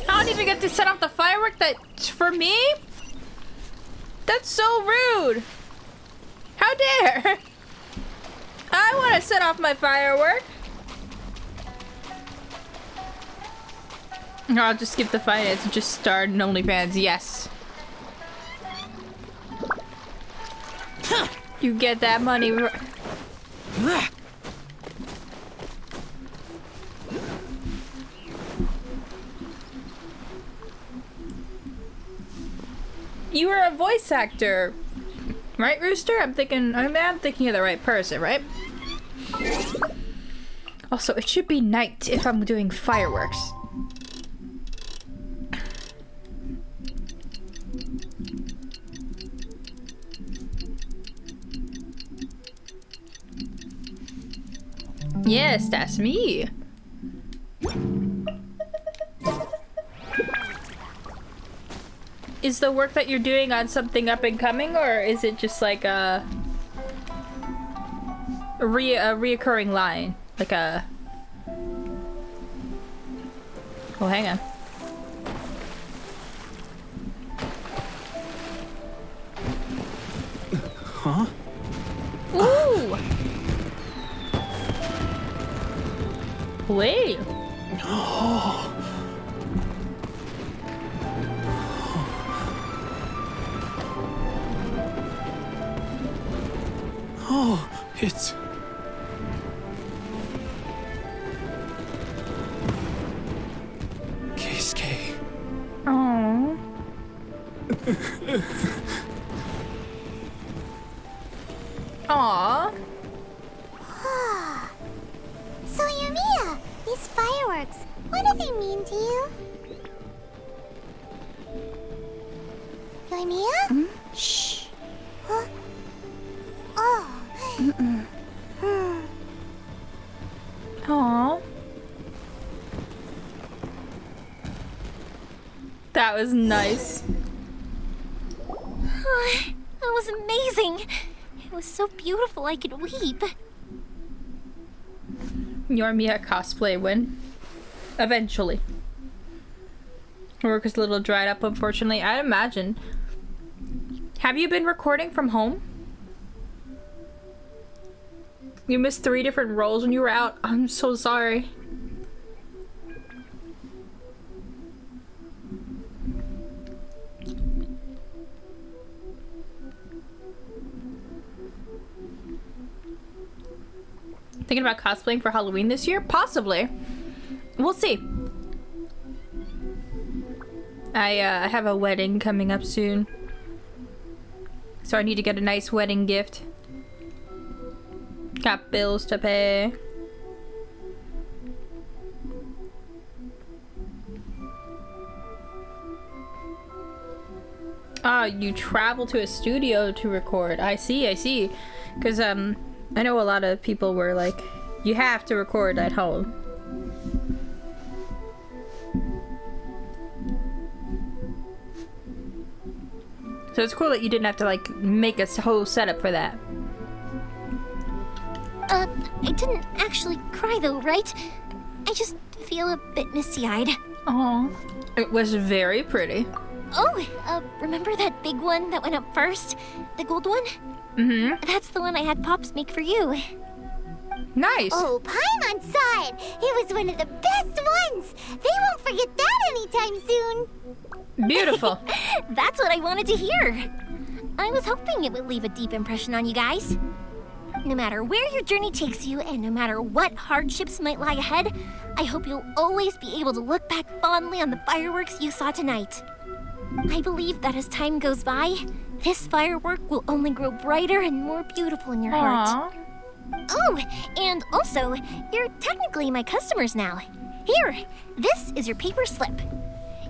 I don't even get to set off the firework that's for me? That's so rude. How dare? I want to set off my firework. I'll just skip the finance and just start an OnlyFans. Yes. You get that money. You were a voice actor, right, Rooster? I'm thinking of the right person, right? Also, it should be night if I'm doing fireworks. Yes, that's me. Is the work that you're doing on something up and coming, or is it just like a reoccurring line? Like a... Oh, hang on. Huh? Ooh! Wait. Oh, it's... Keisuke. Oh. Aww. So, Yoimiya, these fireworks, what do they mean to you? Yoimiya? Shh. Huh? Oh. Aww. That was nice. Oh, that was amazing. It was so beautiful I could weep. Yoimiya cosplay win. Eventually. Work is a little dried up, unfortunately. I'd imagine. Have you been recording from home? You missed 3 different roles when you were out. I'm so sorry. Thinking about cosplaying for Halloween this year? Possibly. We'll see. I have a wedding coming up soon. So I need to get a nice wedding gift. Got bills to pay. Ah, you travel to a studio to record. I see, I see. Because, I know a lot of people were like, you have to record at home. So it's cool that you didn't have to, like, make a whole setup for that. I didn't actually cry though, right? I just feel a bit misty-eyed. Aw. It was very pretty. Oh, remember that big one that went up first? The gold one? Mm-hmm. That's the one I had Pops make for you. Nice. Oh, Paimon saw it. It was one of the best ones. They won't forget that anytime soon. Beautiful. That's what I wanted to hear. I was hoping it would leave a deep impression on you guys. No matter where your journey takes you, and no matter what hardships might lie ahead, I hope you'll always be able to look back fondly on the fireworks you saw tonight. I believe that as time goes by, this firework will only grow brighter and more beautiful in your heart. Oh, and also, you're technically my customers now. Here, this is your paper slip.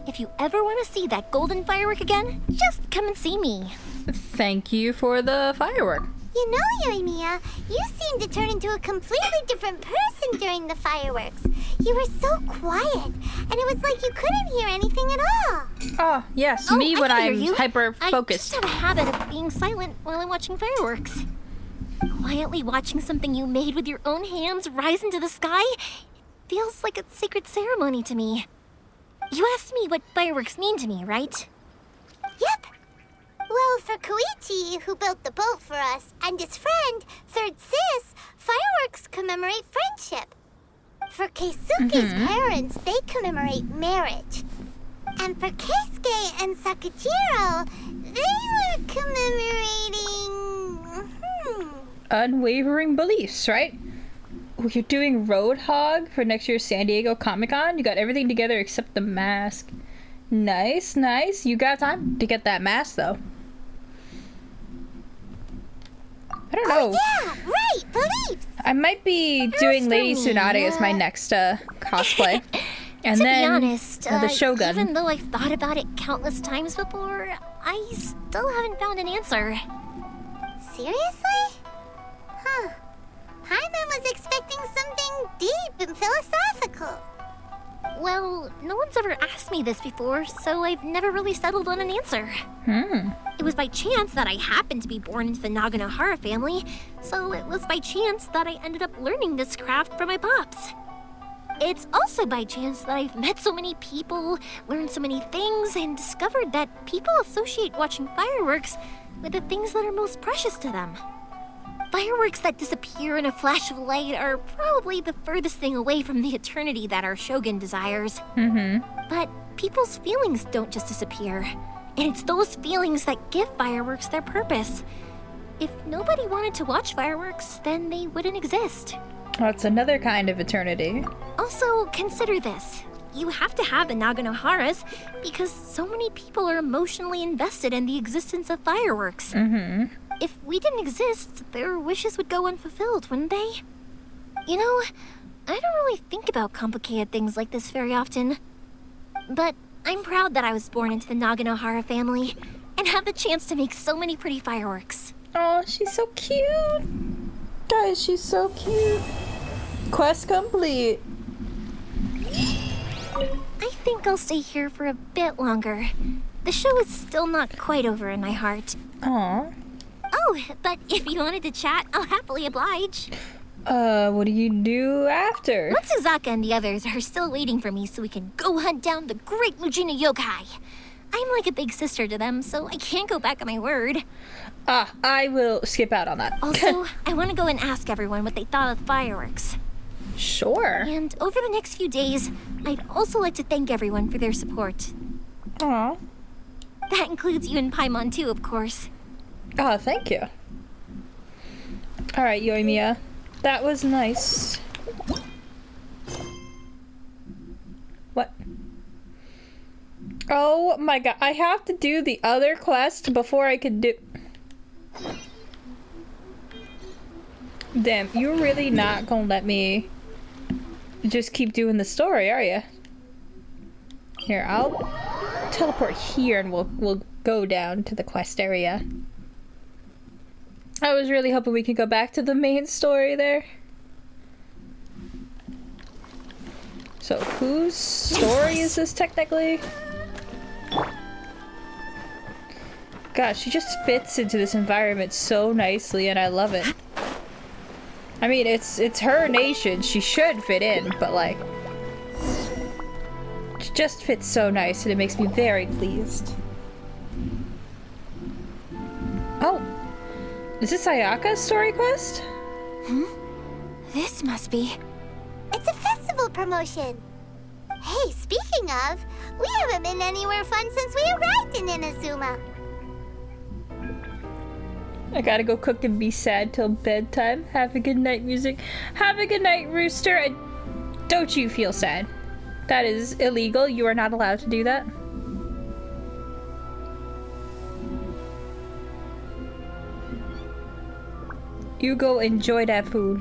If you ever want to see that golden firework again, just come and see me. Thank you for the firework. You know, Yoimiya, you seemed to turn into a completely different person during the fireworks. You were so quiet, and it was like you couldn't hear anything at all. Oh, yes, Oh, me I when can hear I'm you. hyper-focused. I just have a habit of being silent while I'm watching fireworks. Quietly watching something you made with your own hands rise into the sky feels like a sacred ceremony to me. You asked me what fireworks mean to me, right? Yep. Well, for Koichi, who built the boat for us, and his friend, Third Sis, fireworks commemorate friendship. For Keisuke's parents, they commemorate marriage. And for Keisuke and Sakajiro, they were commemorating... Unwavering beliefs, right? Oh, you're doing Roadhog for next year's San Diego Comic-Con? You got everything together except the mask. Nice, nice. You got time to get that mask, though. I don't know. Oh, yeah, right, beliefs! I might be doing Lady for me, Tsunade as my next cosplay. And to then be honest, the Shogun. even though I've thought about it countless times before, I still haven't found an answer. Seriously? Huh. Paimon was expecting something deep and philosophical. Well, no one's ever asked me this before, so I've never really settled on an answer. It was by chance that I happened to be born into the Naganohara family, so it was by chance that I ended up learning this craft from my pops. It's also by chance that I've met so many people, learned so many things, and discovered that people associate watching fireworks with the things that are most precious to them. Fireworks that disappear in a flash of light are probably the furthest thing away from the eternity that our Shogun desires. But people's feelings don't just disappear, and it's those feelings that give fireworks their purpose. If nobody wanted to watch fireworks, then they wouldn't exist. That's another kind of eternity. Also, consider this. You have to have the Naganoharas because so many people are emotionally invested in the existence of fireworks. If we didn't exist, their wishes would go unfulfilled, wouldn't they? You know, I don't really think about complicated things like this very often. But I'm proud that I was born into the Naganohara family and have the chance to make so many pretty fireworks. Oh, she's so cute. Guys, she's so cute. Quest complete. I think I'll stay here for a bit longer. The show is still not quite over in my heart. Aw. Oh, but if you wanted to chat, I'll happily oblige. What do you do after? Matsuzaka and the others are still waiting for me so we can go hunt down the great Mujina yokai. I'm like a big sister to them, so I can't go back on my word. I will skip out on that. Also, I want to go and ask everyone what they thought of the fireworks. Sure. And over the next few days, I'd also like to thank everyone for their support. Aw. That includes you and Paimon too, of course. Oh, thank you. Alright, Yoimiya. That was nice. What? Oh my god, I have to do the other quest before I could do... Damn, you're really not gonna let me just keep doing the story, are you? Here, I'll teleport here and we'll go down to the quest area. I was really hoping we could go back to the main story there. So, whose story is this technically? Gosh, she just fits into this environment so nicely and I love it. I mean, it's her nation. She should fit in, but like... She just fits so nice and it makes me very pleased. Oh! Is this Ayaka's story quest? This must be... It's a festival promotion. Hey, speaking of, we haven't been anywhere fun since we arrived in Inazuma. I gotta go cook and be sad till bedtime. Have a good night, music. Have a good night, Rooster. And don't you feel sad. That is illegal. You are not allowed to do that. You go enjoy that food.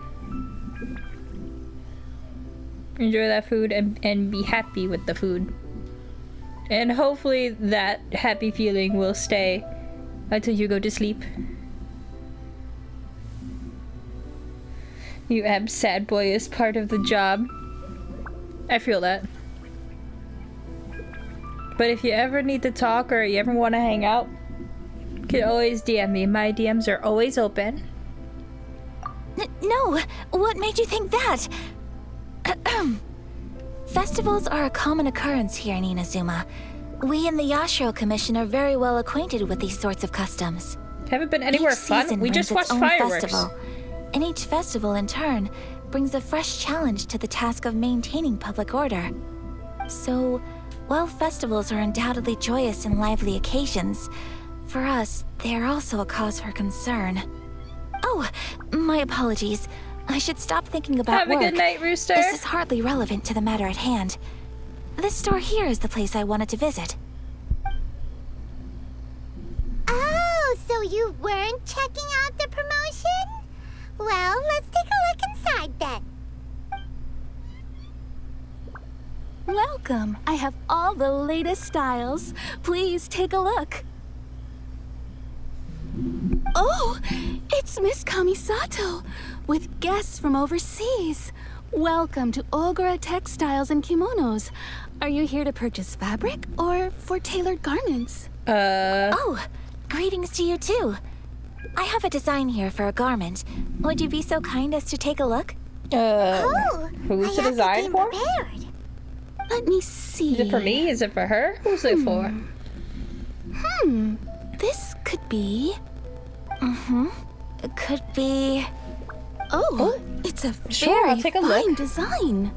Enjoy that food and be happy with the food. And hopefully that happy feeling will stay until you go to sleep. You ab sad boy is part of the job. I feel that. But if you ever need to talk or you ever want to hang out, you can always DM me. My DMs are always open. No! What made you think that? Festivals are a common occurrence here in Inazuma. We in the Yashiro Commission are very well acquainted with these sorts of customs. Haven't been anywhere Each fun. season We brings just its watched own fireworks. festival, and each festival in turn brings a fresh challenge to the task of maintaining public order. So, while festivals are undoubtedly joyous and lively occasions, for us, they are also a cause for concern. Oh, my apologies. I should stop thinking about Have work. a good night, Rooster. This is hardly relevant to the matter at hand. This store here is the place I wanted to visit. Oh, so you weren't checking out the promotion? Well, let's take a look inside then. Welcome. I have all the latest styles. Please take a look. Oh, it's Miss Kamisato, with guests from overseas. Welcome to Ogura Textiles and Kimonos. Are you here to purchase fabric or for tailored garments? Oh, greetings to you too. I have a design here for a garment. Would you be so kind as to take a look? Who's the design for? Prepared. Let me see. Is it for me? Is it for her? Who's it for? This could be... It could be... Oh, it's a Sure, very I'll take a fine look. design.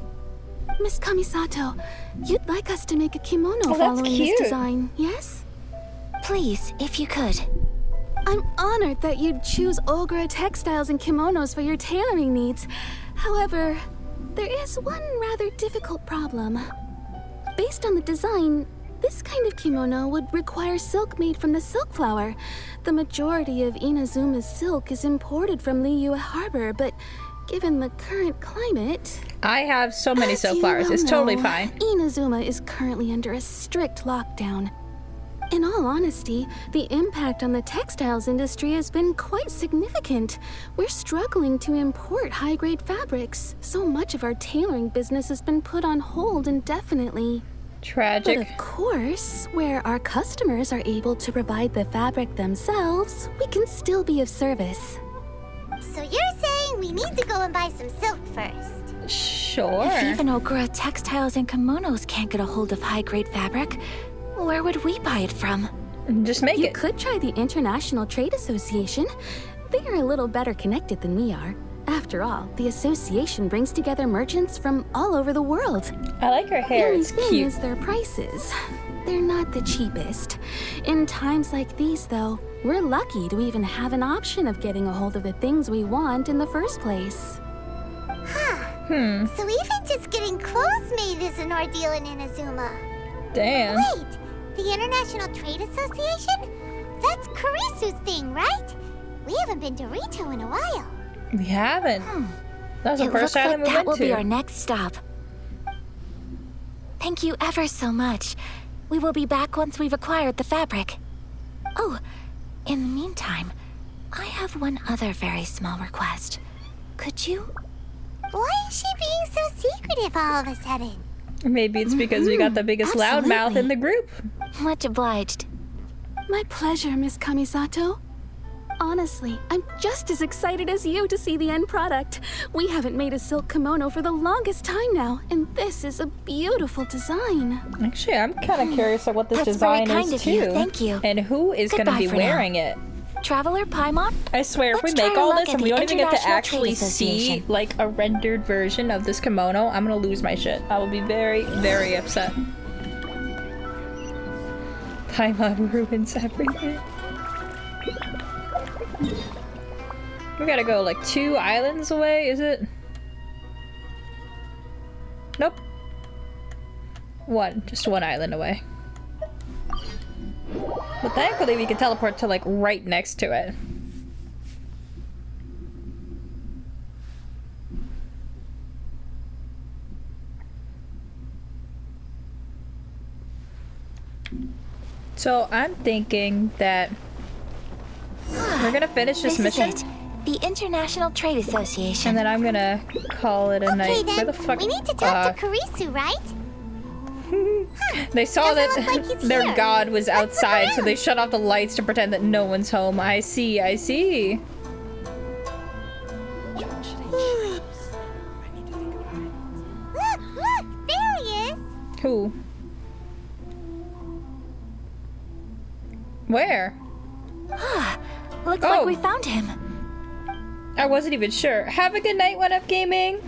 Miss Kamisato, you'd like us to make a kimono that's following cute. this design, yes? Please, if you could. I'm honored that you'd choose Ogura Textiles and Kimonos for your tailoring needs. However, there is one rather difficult problem. Based on the design, this kind of kimono would require silk made from the silk flower. The majority of Inazuma's silk is imported from Liyue Harbor, but given the current climate... I have so many as silk you flowers. well It's totally know, fine. Inazuma is currently under a strict lockdown. In all honesty, the impact on the textiles industry has been quite significant. We're struggling to import high-grade fabrics. So much of our tailoring business has been put on hold indefinitely. Tragic. But of course, where our customers are able to provide the fabric themselves, we can still be of service. So you're saying we need to go and buy some silk first? Sure. If even Ogura Textiles and Kimonos can't get a hold of high-grade fabric, where would we buy it from? Just make You it. could try the International Trade Association. They are a little better connected than we are. After all, the association brings together merchants from all over the world. I like her The hair. only It's thing cute. is their prices. They're not the cheapest. In times like these, though, we're lucky to even have an option of getting a hold of the things we want in the first place. So even just getting clothes made is an ordeal in Inazuma. Damn. Wait, the International Trade Association? That's Karisu's thing, right? We haven't been to Rito in a while. We haven't. That's the It first looks like island we that went will be to. our next stop. Thank you ever so much. We will be back once we've acquired the fabric. Oh, in the meantime, I have one other very small request. Could you... Why is she being so secretive all of a sudden? Maybe it's because we got the biggest loudmouth in the group. Much obliged. My pleasure, Miss Kamisato. Honestly, I'm just as excited as you to see the end product. We haven't made a silk kimono for the longest time now, and this is a beautiful design. Actually, I'm kind of curious of what this That's very design kind is of you. too. Thank you. And who is going to Goodbye be for now. wearing it? Traveler Paimon? I swear, if we Let's try make our all luck this at and we the don't even get to International actually Trade see, Association. like, a rendered version of this kimono, I'm gonna lose my shit. I will be very, very upset. Paimon ruins everything. We gotta go, like, 2 islands away, is it? Nope. 1. Just 1 island away. But thankfully we can teleport to, like, right next to it. So I'm thinking that we're gonna finish this mission. Is it. The International Trade Association. And then I'm gonna call it a night. Then, Where the fuck? we need to talk to Karisu, right? They saw Doesn't that look like he's their here. god was Let's look outside, so they around. shut off the lights to pretend that no one's home. I see, I see. Look, there he is. Who? Where? Looks like we found him. I wasn't even sure. Have a good night, One Up Gaming.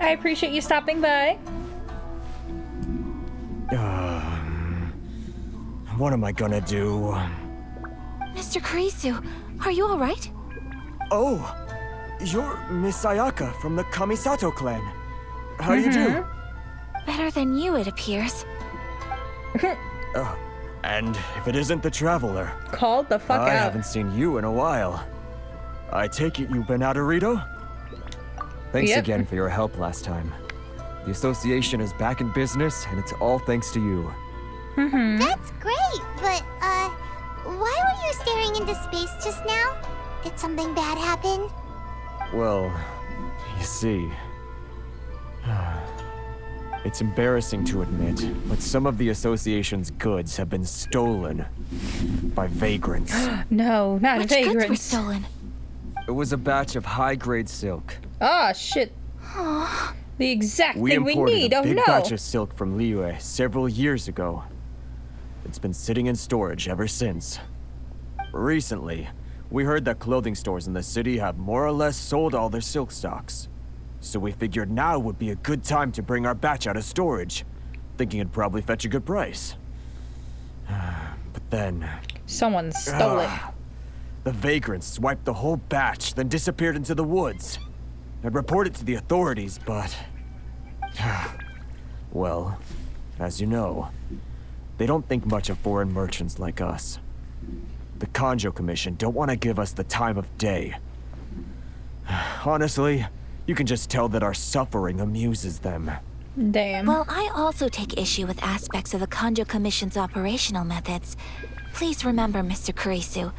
I appreciate you stopping by. What am I gonna do? Mr. Karisu, are you alright? Oh, you're Miss Ayaka from the Kamisato clan. How do you do? Better than you, it appears. And if it isn't the Traveler, Called the fuck I out. haven't seen you in a while. I take it you've been out of Rito? Thanks Yep. again for your help last time. The association is back in business, and it's all thanks to you. That's great, but, why were you staring into space just now? Did something bad happen? Well, you see... It's embarrassing to admit, but some of the association's goods have been stolen by vagrants. No, not Which goods were vagrants. stolen? It was a batch of high-grade silk. Ah, shit. The exact We thing we imported need. a Oh big no. batch of silk from Liyue several years ago. It's been sitting in storage ever since. Recently, we heard that clothing stores in the city have more or less sold all their silk stocks. So we figured now would be a good time to bring our batch out of storage, thinking it'd probably fetch a good price. But then... Someone stole it. The vagrants swiped the whole batch, then disappeared into the woods. I'd report it to the authorities, but... well, as you know, they don't think much of foreign merchants like us. The Kanjo Commission don't want to give us the time of day. Honestly, you can just tell that our suffering amuses them. Damn. Well, I also take issue with aspects of the Kanjo Commission's operational methods. Please remember, Mr. Kurisu,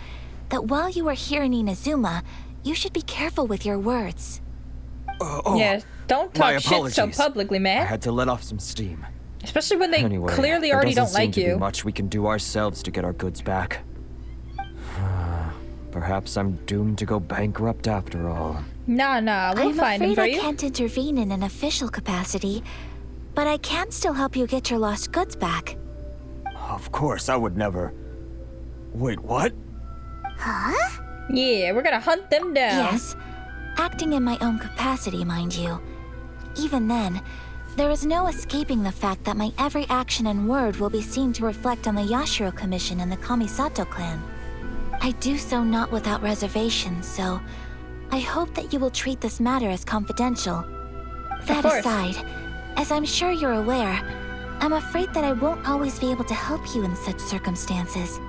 that while you are here in Inazuma, you should be careful with your words. Yeah, don't my talk shit so apologies. publicly, I man. had to let off some steam. Especially when they Anyway, clearly there already doesn't don't seem like to be you. much we can do ourselves to get our goods back. Perhaps I'm doomed to go bankrupt after all. Nah, we'll I'm find him afraid for I you. can't intervene in an official capacity, but I can still help you get your lost goods back. Of course, I would never... Wait, what? Huh? Yeah, we're gonna hunt them down. Yes, acting in my own capacity, mind you. Even then, there is no escaping the fact that my every action and word will be seen to reflect on the Yashiro Commission and the Kamisato clan. I do so not without reservation, so I hope that you will treat this matter as confidential. That course. aside, as I'm sure you're aware, I'm afraid that I won't always be able to help you in such circumstances.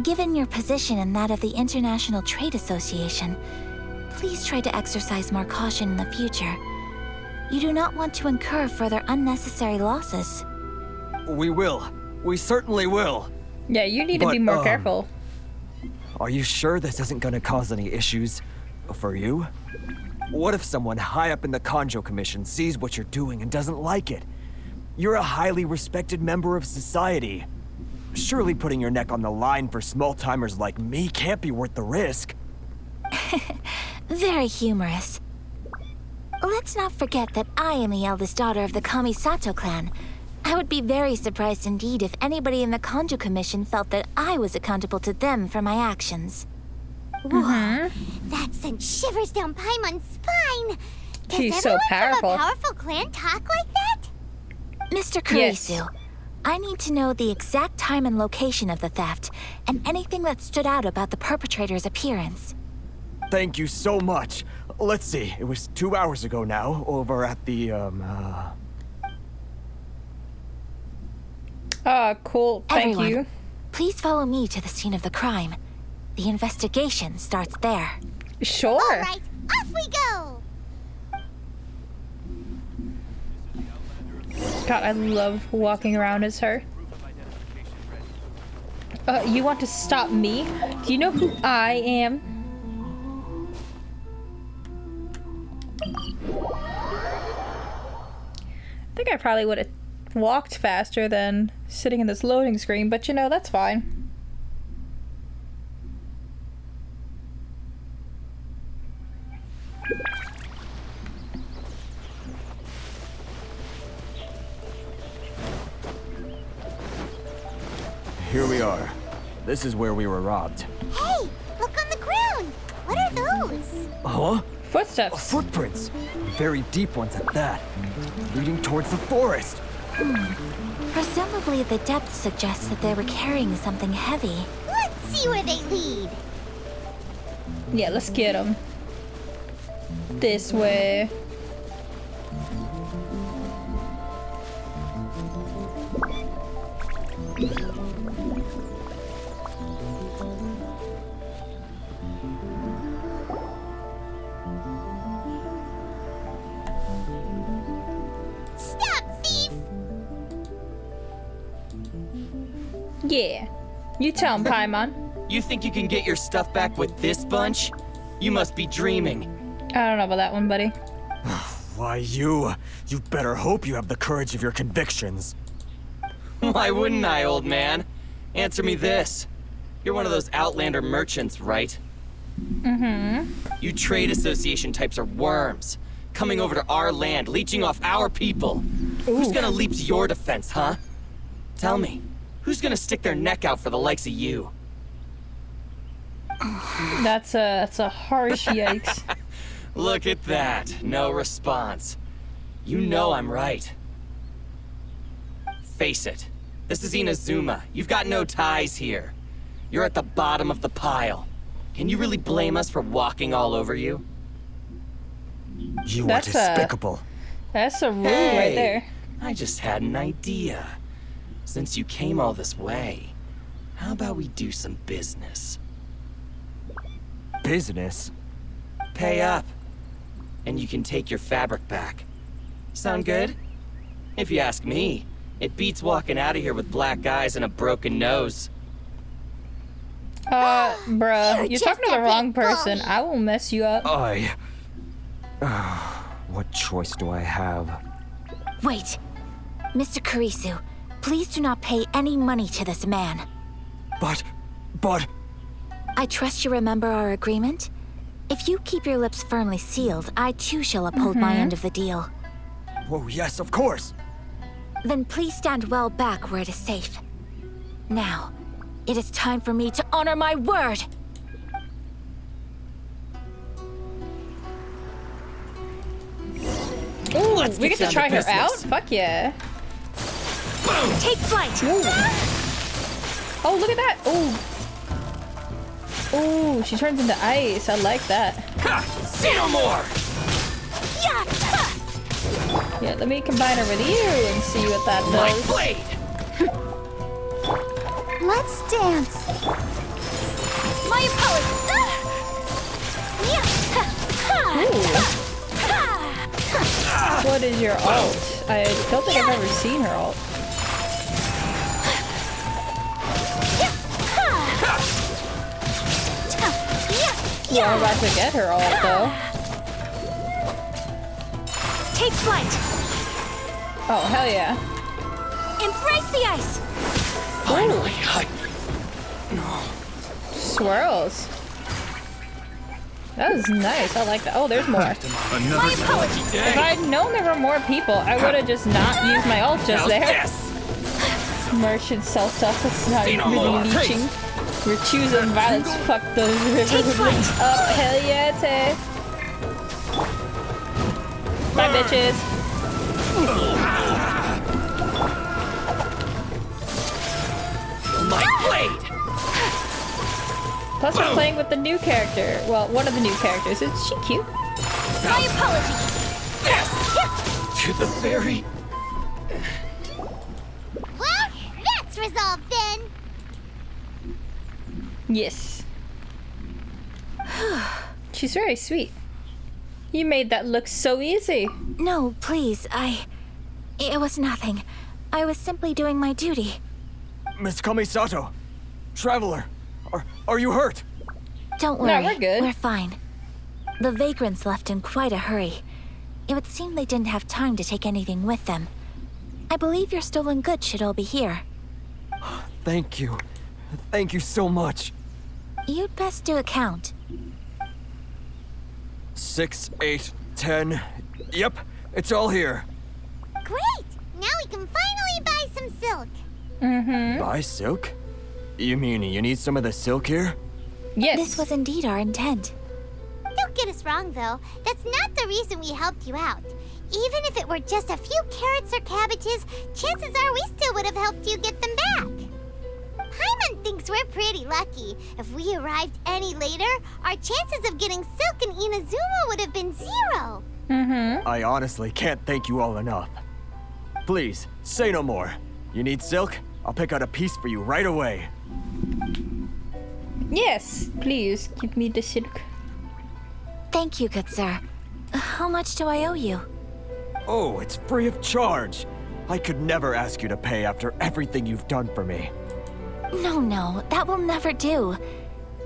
Given your position and that of the International Trade Association, please try to exercise more caution in the future. You do not want to incur further unnecessary losses. We will. We certainly will. Yeah, you need to be more careful. Are you sure this isn't gonna cause any issues for you? What if someone high up in the Kanjo Commission sees what you're doing and doesn't like it? You're a highly respected member of society. Surely putting your neck on the line for small-timers like me can't be worth the risk. Very humorous. Let's not forget that I am the eldest daughter of the Kamisato clan, I would be very surprised indeed if anybody in the Conju Commission felt that I was accountable to them for my actions. Whoa, that sent shivers down Paimon's spine. Does She's so everyone from powerful. a powerful clan talk like that? Mr. Kurisu, I need to know the exact time and location of the theft, and anything that stood out about the perpetrator's appearance. Thank you so much. Let's see, it was 2 hours ago now, over at the, Cool. Thank Everyone, you. please follow me to the scene of the crime. The investigation starts there. Sure. All right, off we go. God, I love walking around as her. You want to stop me? Do you know who I am? I think I probably would have walked faster than sitting in this loading screen, but you know, that's fine. Here we are. This is where we were robbed. Hey, look on the ground. What are those? Huh? Footsteps. Footprints. Very deep ones at that. Leading towards the forest. Presumably the depth suggests that they were carrying something heavy. Let's see where they lead. Yeah, let's get them. This way. Stop, thief! Yeah. You tell him, Paimon. You think you can get your stuff back with this bunch? You must be dreaming. I don't know about that one, buddy. Why, you better hope you have the courage of your convictions. Why wouldn't I, old man? Answer me this. You're one of those Outlander merchants, right? Mm-hmm. You trade association types are worms. Coming over to our land, leeching off our people. Who's gonna leap to your defense, huh? Tell me, who's gonna stick their neck out for the likes of you? That's a harsh yikes. Look at that. No response. You know I'm right. Face it. This is Inazuma. You've got no ties here. You're at the bottom of the pile. Can you really blame us for walking all over you? You are despicable. That's a rule Hey, right there. I just had an idea. Since you came all this way, how about we do some business? Business? Pay up, and you can take your fabric back. Sound good? If you ask me, it beats walking out of here with black eyes and a broken nose. Bruh, you're talking to the wrong person. I will mess you up. What choice do I have? Wait. Mr. Kurisu, please do not pay any money to this man. But... I trust you remember our agreement? If you keep your lips firmly sealed, I too shall uphold my end of the deal. Oh, yes, of course. Then please stand well back where it is safe. Now, it is time for me to honor my word! Ooh, Let's we get to down try her business. out? Fuck yeah. Take flight! Oh, look at that. Ooh. Ooh, she turns into ice. I like that. Ha! See no more! Yeah, let me combine her with you and see what that My does. blade! Let's dance. My apologies! What is your alt? I don't think I've ever seen her alt. Well, I'm about to get her alt though. Take flight! Oh, hell yeah. Embrace the ice! Finally, Swirls. That was nice. I like that. Oh, there's more. My apologies. If I'd known there were more people, I would have just not used my ult just there. Merchant sell stuff that's not really leeching. We're choosing violence. Fuck those rivers up. Hell yeah, Tay. Bye, bitches. My blade! Plus, we're playing with the new character. Well, one of the new characters. Is she cute? My apologies. To the fairy. Well, that's resolved then. Yes. She's very sweet. You made that look so easy. No, please, It was nothing. I was simply doing my duty. Miss Kamisato, Traveler, are you hurt? Don't worry. No, we're good. We're fine. The vagrants left in quite a hurry. It would seem they didn't have time to take anything with them. I believe your stolen goods should all be here. Thank you. Thank you so much. You'd best do a count. 6, 8, 10. Yep, it's all here. Great! Now we can finally buy some silk. Buy silk? You mean you need some of the silk here? Yes. This was indeed our intent. Don't get us wrong, though. That's not the reason we helped you out. Even if it were just a few carrots or cabbages, chances are we still would have helped you get them back. Paimon thinks we're pretty lucky. If we arrived any later, our chances of getting silk in Inazuma would have been 0. I honestly can't thank you all enough. Please, say no more. You need silk? I'll pick out a piece for you right away. Yes, please give me the silk. Thank you, good sir. How much do I owe you? Oh, it's free of charge. I could never ask you to pay after everything you've done for me. No, that will never do.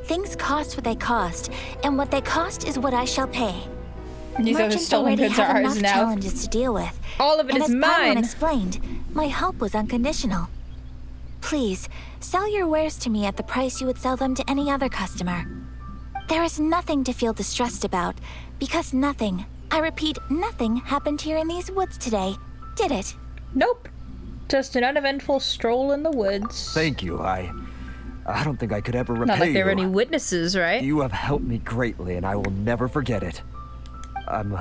Things cost what they cost, and what they cost is what I shall pay. These are the Merchants stolen already goods are have ours enough now. challenges to deal with. All of it and is as mine. Paimon explained, my help was unconditional. Please, sell your wares to me at the price you would sell them to any other customer. There is nothing to feel distressed about, because nothing, I repeat, nothing happened here in these woods today, did it? Nope. Just an uneventful stroll in the woods. Thank you. I don't think I could ever repay you. Not like there were any witnesses, right? You have helped me greatly, and I will never forget it. I'm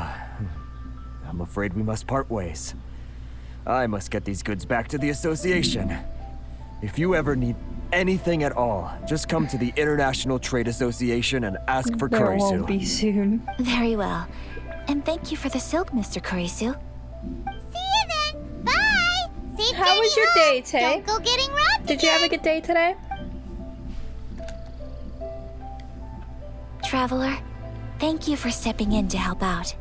afraid we must part ways. I must get these goods back to the association. If you ever need anything at all, just come to the International Trade Association and ask for There Kurisu. won't be soon. Very well. And thank you for the silk, Mr. Kurisu. See you then. Bye. Safe How journey was your home. day, Tay? Don't go getting robbed Did you have a good day today? Traveler, thank you for stepping in to help out.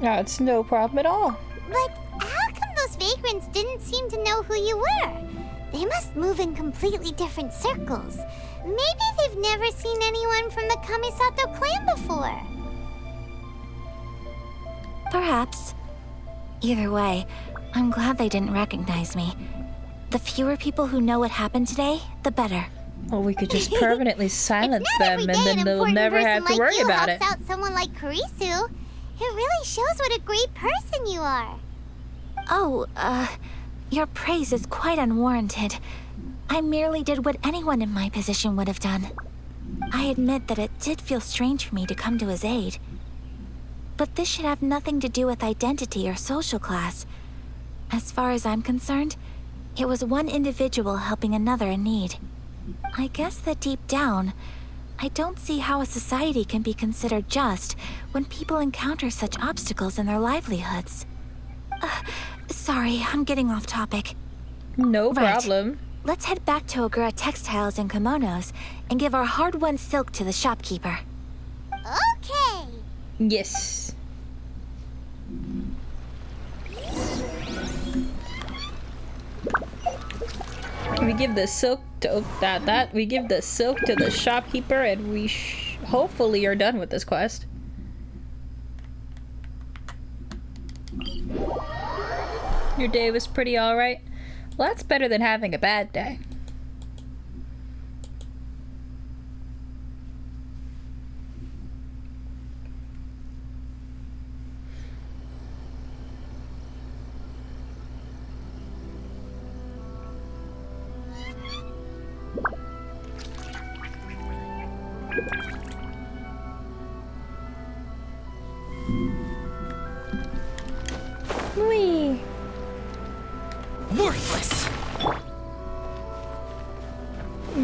No, it's no problem at all. But how come those vagrants didn't seem to know who you were? They must move in completely different circles. Maybe they've never seen anyone from the Kamisato clan before. Perhaps. Either way, I'm glad they didn't recognize me. The fewer people who know what happened today, the better. Well, we could just permanently silence them, and then they'll Important never person have to like worry you about helps it. out someone like Kurisu. It really shows what a great person you are. Oh, your praise is quite unwarranted. I merely did what anyone in my position would have done. I admit that it did feel strange for me to come to his aid. But this should have nothing to do with identity or social class. As far as I'm concerned, it was one individual helping another in need. I guess that deep down, I don't see how a society can be considered just when people encounter such obstacles in their livelihoods. Sorry, I'm getting off topic. No problem. Let's head back to Ogura Textiles and Kimonos and give our hard-won silk to the shopkeeper. Okay. Yes. We give the silk to we give the silk to the shopkeeper, and we hopefully are done with this quest. Your day was pretty alright? Well, that's better than having a bad day.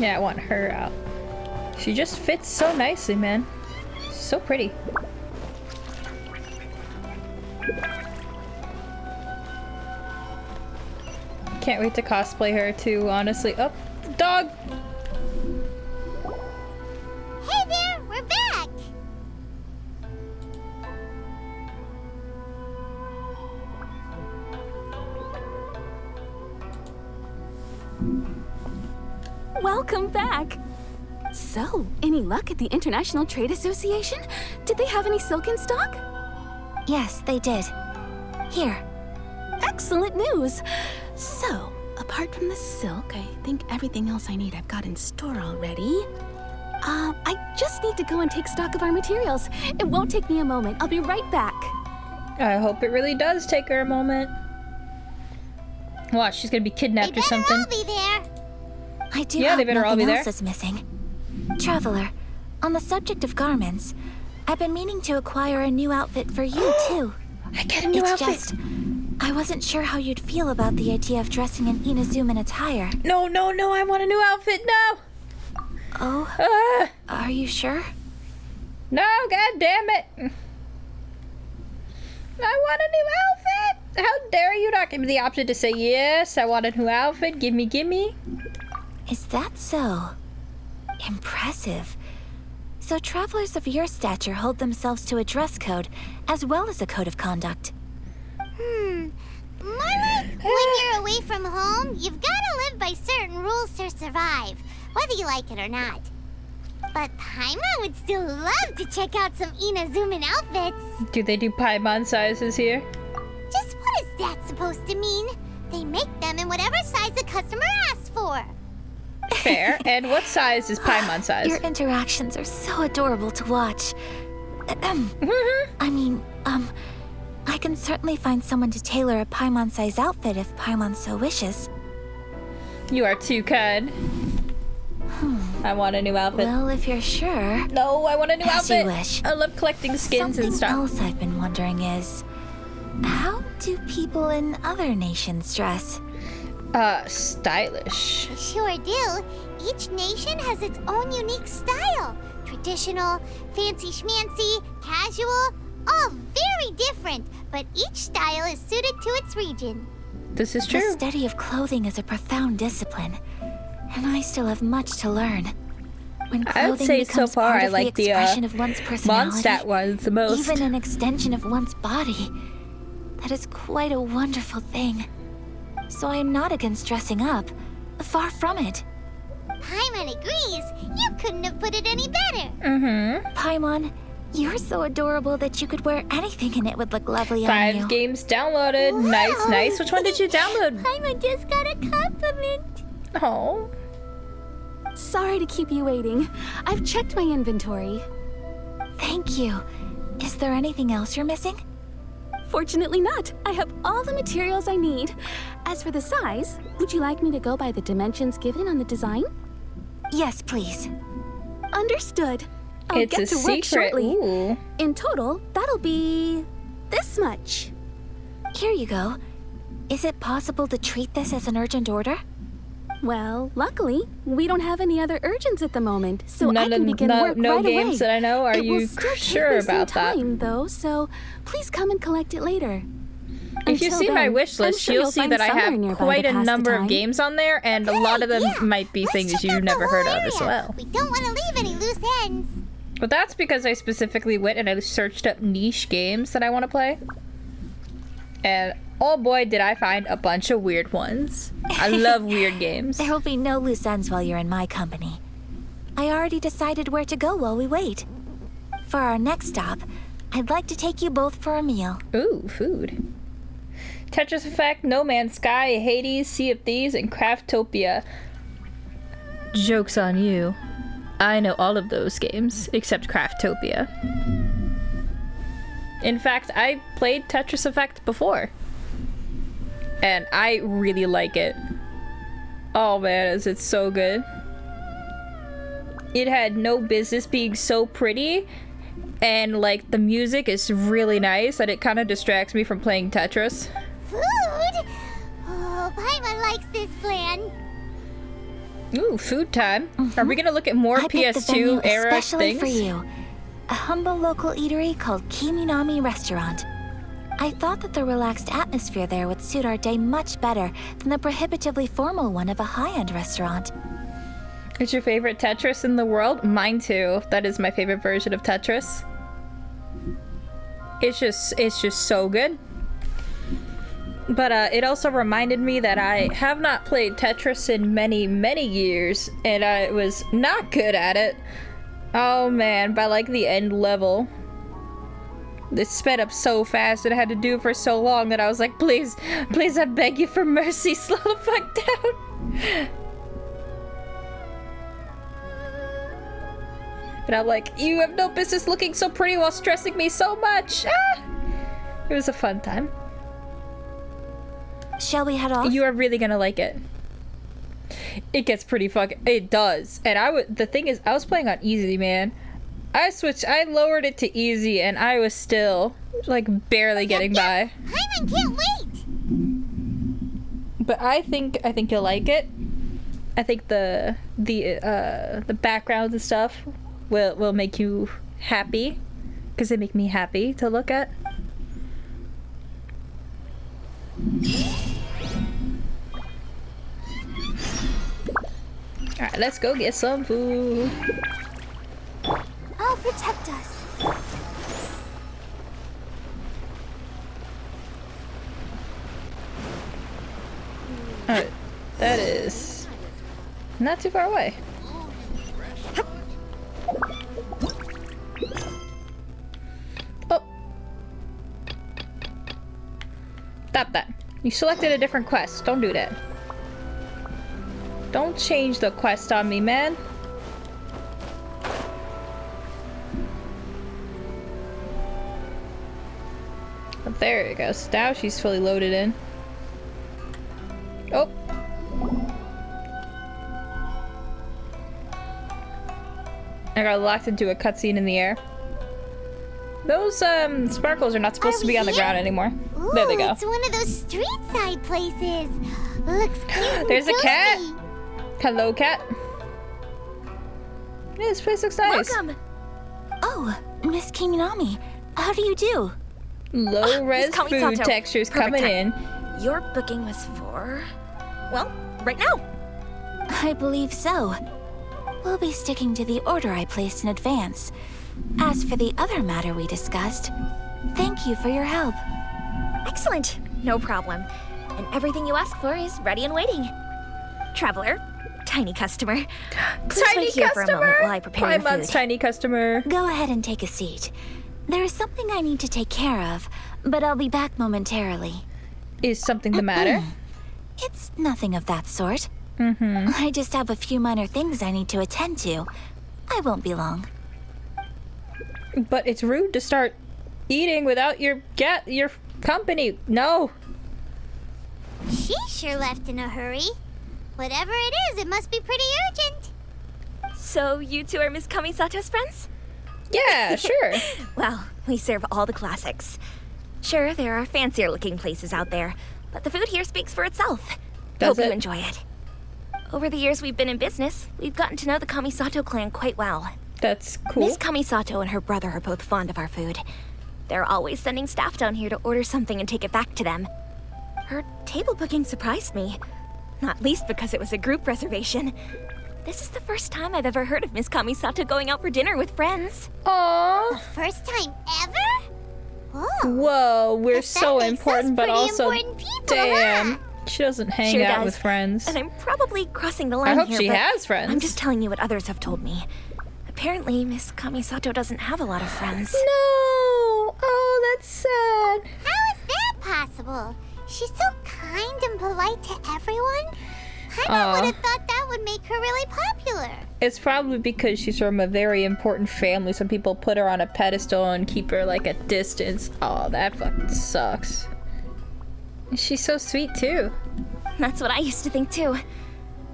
Yeah, I want her out. She just fits so nicely, man. So pretty. Can't wait to cosplay her too, honestly. Oh, dog! Hey there, we're back! Welcome back! So, any luck at the International Trade Association? Did they have any silk in stock? Yes, they did. Here. Excellent news! So, apart from the silk, I think everything else I need I've got in store already. I just need to go and take stock of our materials. It won't take me a moment. I'll be right back. I hope it really does take her a moment. Watch, she's gonna be kidnapped or something. All be there. I do Yeah, hope they better all be nothing there. else is missing. Traveler, on the subject of garments, I've been meaning to acquire a new outfit for you, too. I get a new outfit. Just, I wasn't sure how you'd feel about the idea of dressing in Inazuman attire. No, no, no, I want a new outfit now! Oh? Are you sure? No, god damn it! I want a new outfit! How dare you not give me the option to say yes, I want a new outfit, gimme, gimme. Is that so? Impressive. So travelers of your stature hold themselves to a dress code, as well as a code of conduct. More like when you're away from home, you've got to live by certain rules to survive, whether you like it or not. But Paimon would still love to check out some Inazuman outfits. Do they do Paimon sizes here? Just what is that supposed to mean? They make them in whatever size the customer asks for. Fair. And what size is Paimon size? Your interactions are so adorable to watch. I mean, I can certainly find someone to tailor a Paimon-sized outfit if Paimon so wishes. You are too kind. I want a new outfit. Well, if you're sure. No, I want a new As outfit. you wish. I love collecting skins and stuff. Something else I've been wondering is, how do people in other nations dress? Stylish. They sure do. Each nation has its own unique style. Traditional, fancy schmancy, casual, all very different, but each style is suited to its region. This is true. The study of clothing is a profound discipline, and I still have much to learn. When I would clothing say so becomes far part I of like the the expression of one's personality, Mondstadt ones the most. even an extension of one's body, that is quite a wonderful thing. So I am not against dressing up. Far from it. Paimon agrees. You couldn't have put it any better. Paimon, you're so adorable that you could wear anything and it would look lovely on you. 5 games downloaded. Wow. Nice, nice. Which one did you download? Paimon just got a compliment. Oh. Sorry to keep you waiting. I've checked my inventory. Thank you. Is there anything else you're missing? Fortunately not. I have all the materials I need. As for the size, would you like me to go by the dimensions given on the design? Yes, please. Understood. I'll It's get a to work secret. shortly. Ooh. In total, that'll be this much. Here you go. Is it possible to treat this as an urgent order? Well, luckily, we don't have any other urgents at the moment, so I None can of- begin no- work no right games away. that I know. Are It you will still sure take me some about that? time, though, so please come and collect it later. If you Until see my then, wish I'm list, sure you'll you'll see find that I somewhere have nearby quite to a pass the number of time. games on there, and a lot of them might be things check you've out the never heard of whole as area. well. We don't want to leave any loose ends. But that's because I specifically went and I searched up niche games that I want to play. And oh boy, did I find a bunch of weird ones. I love weird games. There will be no loose ends while you're in my company. I already decided where to go while we wait. For our next stop, I'd like to take you both for a meal. Ooh, food. Tetris Effect, No Man's Sky, Hades, Sea of Thieves, and Craftopia. Joke's on you. I know all of those games, except Craftopia. In fact, I played Tetris Effect before. And I really like it. Oh man, is it so good. It had no business being so pretty, and like the music is really nice that it kind of distracts me from playing Tetris. Food? Oh, Paimon likes this plan. Ooh, food time. Are we gonna look at more I picked the venue PS2 era especially things? for you. A humble local eatery called Kiminami Restaurant. I thought that the relaxed atmosphere there would suit our day much better than the prohibitively formal one of a high-end restaurant. It's your favorite Tetris in the world? Mine too. That is my favorite version of Tetris. It's just so good. But it also reminded me that I have not played Tetris in many, many years, and I was not good at it. Oh man, by like the end level. It sped up so fast and I had to do it for so long that I was like, please, please, I beg you for mercy, slow the fuck down. And I'm like, you have no business looking so pretty while stressing me so much. Ah! It was a fun time. Shall we head off? You are really gonna like it. It gets pretty fucking. It does. And the thing is, I was playing on easy, man. I lowered it to easy, and I was still like barely getting by. Paimon can't wait. But I think you'll like it. I think the backgrounds and stuff will make you happy, because they make me happy to look at. Alright, let's go get some food. I'll protect us. Alright, that is not too far away. Oh. Stop that. You selected a different quest. Don't do that. Don't change the quest on me, man. There it goes. Now she's fully loaded in. Oh. I got locked into a cutscene in the air. Those sparkles are not supposed to be on the ground anymore. Ooh, there they go. It's one of those street side places. Looks cute and There's a cozy. cat. Hello, cat. Yeah, this place looks nice. Welcome. Oh, Miss Kiminami, how do you do? Low-res food Kamisato. textures Perfect coming in. time. Your booking was for... well, right now. I believe so. We'll be sticking to the order I placed in advance. As for the other matter we discussed, thank you for your help. Excellent. No problem. And everything you asked for is ready and waiting. Traveler, tiny customer, please Tiny wait here for a moment customer. while I prepare your Paimon's food. tiny customer. Go ahead and take a seat. There is something I need to take care of, but I'll be back momentarily. Is something the matter? It's nothing of that sort. Mm-hmm. I just have a few minor things I need to attend to. I won't be long. But it's rude to start eating without your company. No. She sure left in a hurry. Whatever it is, it must be pretty urgent. So you two are Miss Kamisato's friends? Yeah, sure. Well, we serve all the classics. Sure, there are fancier looking places out there, but the food here speaks for itself. Does Hope it? you enjoy it. Over the years we've been in business, we've gotten to know the Kamisato clan quite well. That's cool. Miss Kamisato and her brother are both fond of our food. They're always sending staff down here to order something and take it back to them. Her table booking surprised me, not least because it was a group reservation. This is the first time I've ever heard of Miss Kamisato going out for dinner with friends. Aww. The first time ever? Whoa. Whoa, we're That so makes us important, but pretty also, important people, damn, huh? she doesn't hang Sure out does. with friends. And I'm probably crossing the I line hope here, she but has friends. I'm just telling you what others have told me. Apparently, Miss Kamisato doesn't have a lot of friends. No. Oh, that's sad. How is that possible? She's so kind and polite to everyone. I would have thought that would make her really popular. It's probably because she's from a very important family. Some people put her on a pedestal and keep her like at distance. Oh, that fucking sucks. She's so sweet too. That's what I used to think too.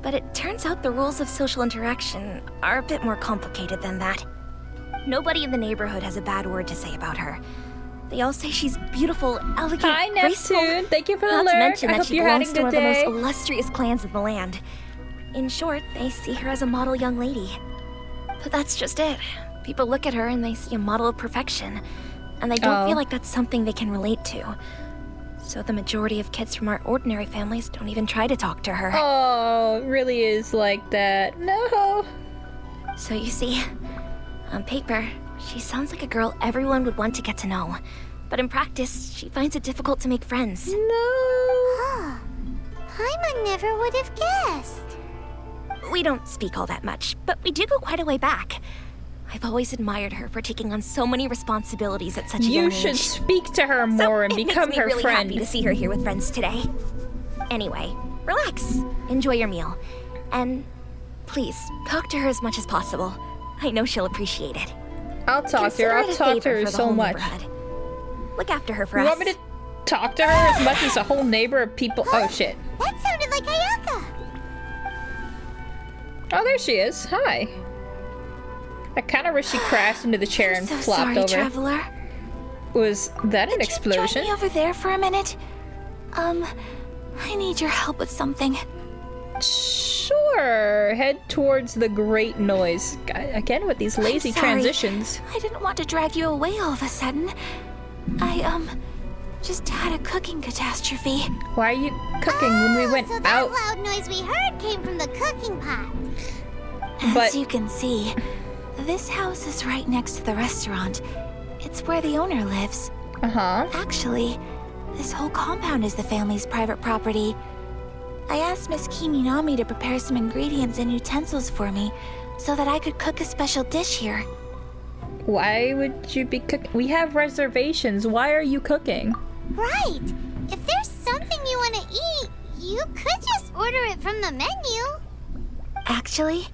But it turns out the rules of social interaction are a bit more complicated than that. Nobody in the neighborhood has a bad word to say about her. They all say she's beautiful, elegant, Hi, graceful. Neptune. Thank you for the Not to alert. mention I that hope she you're belongs having to a one good of the day. most illustrious clans in the land. In short, they see her as a model young lady. But that's just it. People look at her and they see a model of perfection, and they don't feel like that's something they can relate to. So the majority of kids from our ordinary families don't even try to talk to her. Oh, it really is like that. No. So you see, on paper, she sounds like a girl everyone would want to get to know. But in practice, she finds it difficult to make friends. Huh. Paimon never would have guessed. We don't speak all that much, but we do go quite a way back. I've always admired her for taking on so many responsibilities at such a young age. You should speak to her more and become her really friend. Happy to see her here with friends today. Anyway, relax. Enjoy your meal. And please, talk to her as much as possible. I know she'll appreciate it. I'll talk to her. I'll talk to her so much. Look after her for us. You want me to talk to her as much as a whole neighbor of people? Oh, shit. That sounded like Ayaka. Oh, there she is. Hi. I kind of wish she crashed into the chair and flopped over. Traveler. Was that an explosion? Join me over there for a minute. I need your help with something. Sure. Head towards the great noise. Again with these lazy transitions. I didn't want to drag you away all of a sudden. I just had a cooking catastrophe. Why are you cooking when we went so that out? Loud noise we heard came from the cooking pot. As you can see, this house is right next to the restaurant. It's where the owner lives. Actually, this whole compound is the family's private property. I asked Miss Kiminami to prepare some ingredients and utensils for me so that I could cook a special dish here. Why would you be cooking? We have reservations. Why are you cooking? Right. If there's something you want to eat, you could just order it from the menu. Actually,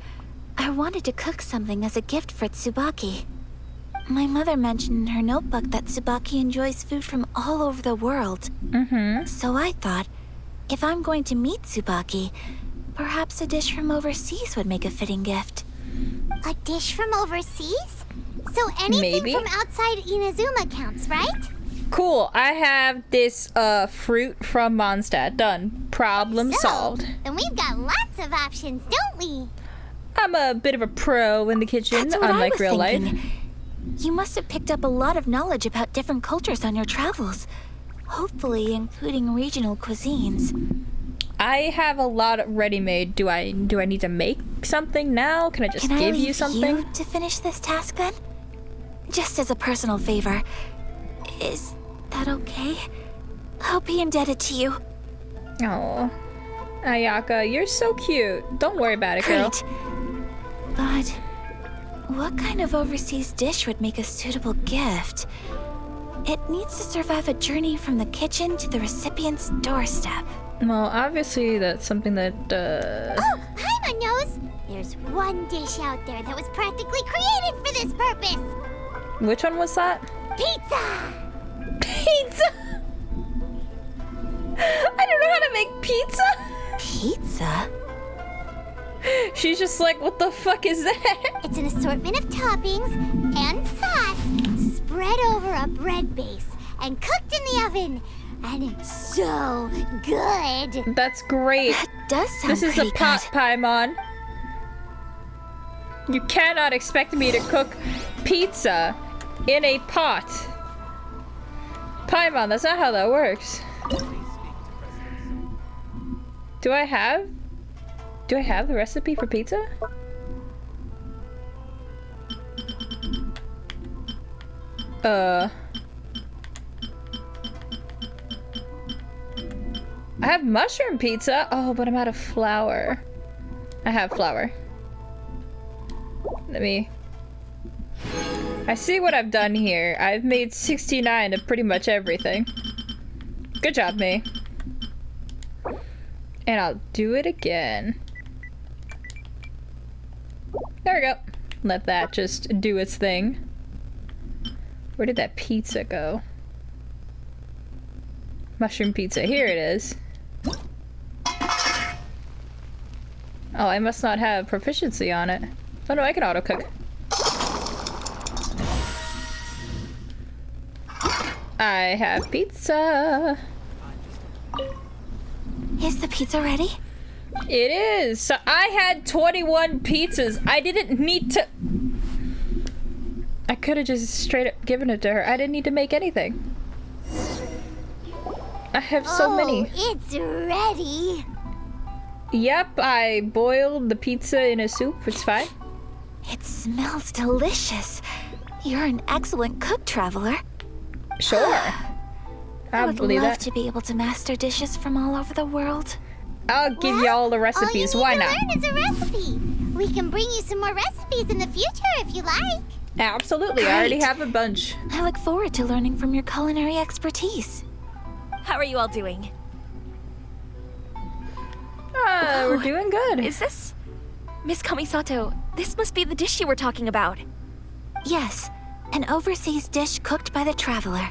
I wanted to cook something as a gift for Tsubaki. My mother mentioned in her notebook that Tsubaki enjoys food from all over the world. So I thought, if I'm going to meet Tsubaki, perhaps a dish from overseas would make a fitting gift. A dish from overseas? So anything from outside Inazuma counts, right? Cool. I have this fruit from Mondstadt. Done. Problem solved. Then we've got lots of options, don't we? I'm a bit of a pro in the kitchen, That's what unlike I was real thinking. life. You must have picked up a lot of knowledge about different cultures on your travels. Hopefully including regional cuisines. I have a lot ready-made. Do I need to make something now? Can I just give you something? You to finish this task then? Just as a personal favor. Is that okay? I'll be indebted to you. Oh, Ayaka, you're so cute. Don't worry about it, girl. Great. But what kind of overseas dish would make a suitable gift? It needs to survive a journey from the kitchen to the recipient's doorstep. Well, obviously that's something that, Oh, Paimon knows! There's one dish out there that was practically created for this purpose! Which one was that? Pizza! Pizza! I don't know how to make pizza! Pizza? She's just like, what the fuck is that? It's an assortment of toppings and sauce spread over a bread base and cooked in the oven. And it's so good. That's great. That does sound This is a pot, Paimon. You cannot expect me to cook pizza in a pot. Paimon, that's not how that works. Do I have the recipe for pizza? I have mushroom pizza. Oh, but I'm out of flour. I have flour. I see what I've done here. I've made 69 of pretty much everything. Good job, me. And I'll do it again. There we go. Let that just do its thing. Where did that pizza go? Mushroom pizza. Here it is. Oh, I must not have proficiency on it. Oh no, I can auto-cook. I have pizza. Is the pizza ready? It is. So I had 21 pizzas. I didn't need to... I could have just straight up given it to her. I didn't need to make anything. I have so many. It's ready. Yep, I boiled the pizza in a soup. It's fine. It smells delicious. You're an excellent cook, Traveler. Sure. I would believe love that. to be able to master dishes from all over the world. I'll give you all the recipes. Why not? All you need to learn is a recipe. We can bring you some more recipes in the future if you like. Absolutely. I already have a bunch. I look forward to learning from your culinary expertise. How are you all doing? We're doing good. Is this... Miss Kamisato, this must be the dish you were talking about. Yes, an overseas dish cooked by the Traveler.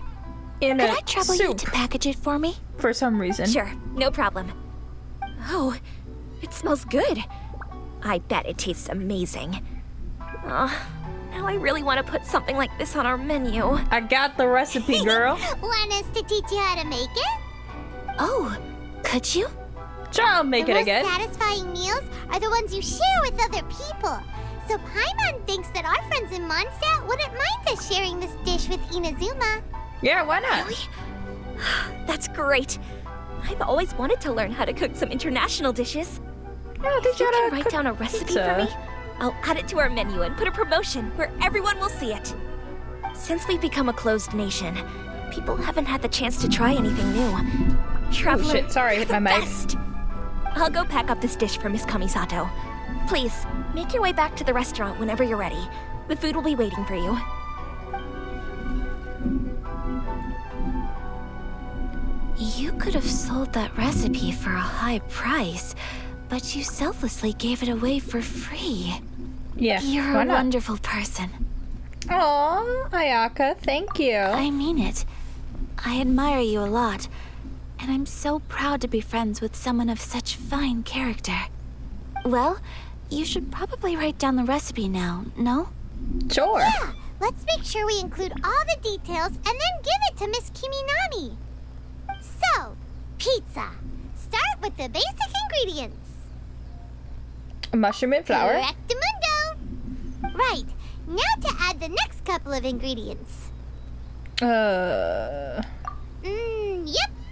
In Could a I trouble you to package it for me? For some reason. Sure, no problem. Oh, it smells good. I bet it tastes amazing. Now I really want to put something like this on our menu. I got the recipe, girl. Want us to teach you how to make it? Oh, could you? Sure, I'll make it again. The most satisfying meals are the ones you share with other people. So Paimon thinks that our friends in Mondstadt wouldn't mind us sharing this dish with Inazuma. Yeah, why not? Really? That's great. I've always wanted to learn how to cook some international dishes. Yeah, if you can write down a recipe pizza. for me, I'll add it to our menu and put a promotion where everyone will see it. Since we've become a closed nation, people haven't had the chance to try anything new. Traveler, oh shit, sorry, I hit my mic. best. I'll go pack up this dish for Miss Kamisato. Please, make your way back to the restaurant whenever you're ready. The food will be waiting for you. You could have sold that recipe for a high price, but you selflessly gave it away for free. Yeah, You're why a not? wonderful person. Aw, Ayaka, thank you. I mean it. I admire you a lot, and I'm so proud to be friends with someone of such fine character. Well, you should probably write down the recipe now, no? Sure. Yeah, let's make sure we include all the details and then give it to Miss Kiminami. So, pizza. Start with the basic ingredients. Mushroom and flour. Correctamundo. Right, now to add the next couple of ingredients. Yep,